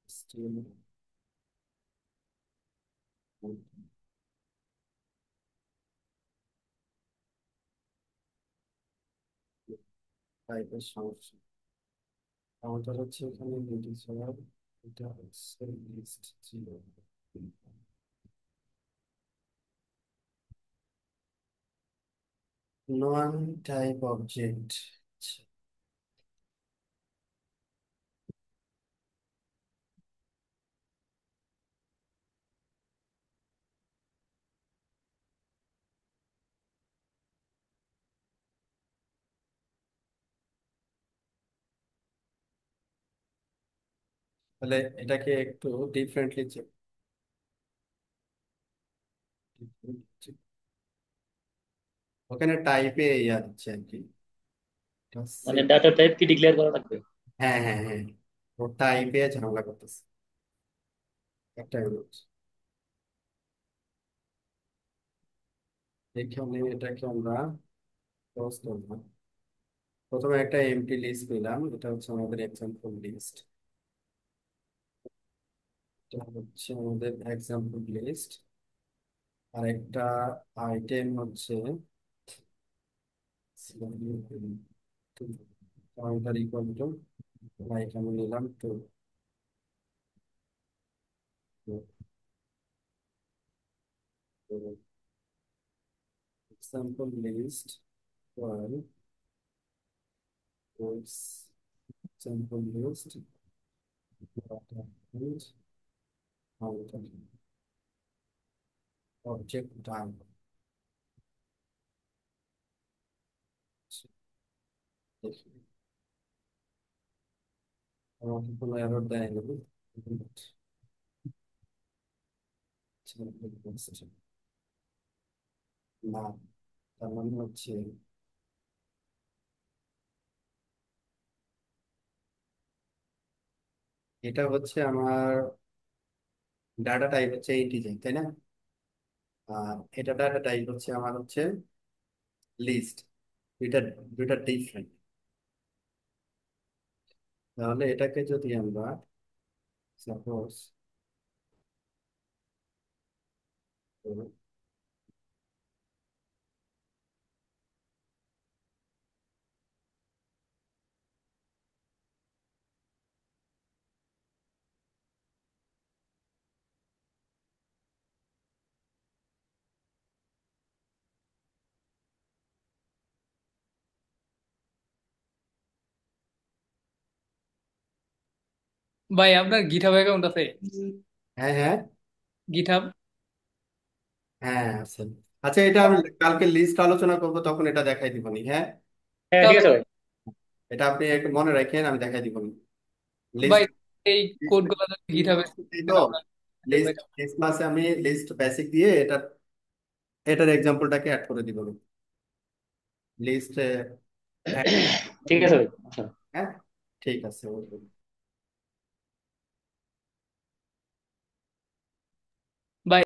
স্ট্রিং টাইপের সমস্যা আমাদের হচ্ছে এখানে ইন্টিজার, এটা হচ্ছে লিস্ট ছিল নন টাইপ অবজেক্ট। তাহলে এটাকে একটু ডিফারেন্টলি চেক, ওখানে টাইপে ইয়া দিচ্ছে আর কি। এটা মানে same- ডাটা টাইপ কি ডিক্লেয়ার করা লাগবে? হ্যাঁ হ্যাঁ হ্যাঁ, ও টাইপে ঝামেলা করতেছে। একটা মিনিট, এখানে এটাকে আমরা ক্লোজ করবো। প্রথমে একটা এমটি লিস্ট নিলাম, এটা হচ্ছে আমাদের এক্সাম্পল লিস্ট, এটা হচ্ছে আমাদের এক্সাম্পল লিস্ট। আর একটা আইটেম হচ্ছে পয়েন্টার ইকুয়াল টু, এখানে নিলাম two, example list example list object type. দেখি আমাকে কোনো এরর দেয় না। না, তার মানে হচ্ছে এটা হচ্ছে আমার ডাটা টাইপ হচ্ছে ইন্টিজার, তাই না? আর এটা ডাটা টাইপ হচ্ছে আমার হচ্ছে লিস্ট, দুইটা দুইটা ডিফারেন্ট। তাহলে এটাকে যদি আমরা সাপোজ ভাই আপনার গিটহাব অ্যাকাউন্ট আছে? হ্যাঁ হ্যাঁ গিটহাব। হ্যাঁ আছে। আচ্ছা, এটা আমি কালকে লিস্ট আলোচনা করবো, তখন এটা দেখাই দিবনি, হ্যাঁ? হ্যাঁ ঠিক তাহলে আছে ভাই। এটা আপনি একটু মনে রাখেন, আমি দেখাই দিবনি ভাই লিস্ট। এই কোড গুলো গিটহাবে তো লিস্ট লিস্ট ক্লাসে আমি লিস্ট বেসিক দিয়ে এটার এক্সাম্পলটাকে অ্যাড করে দিব লিস্ট ঠিক আছে ভাই, আচ্ছা। হ্যাঁ, ঠিক আছে।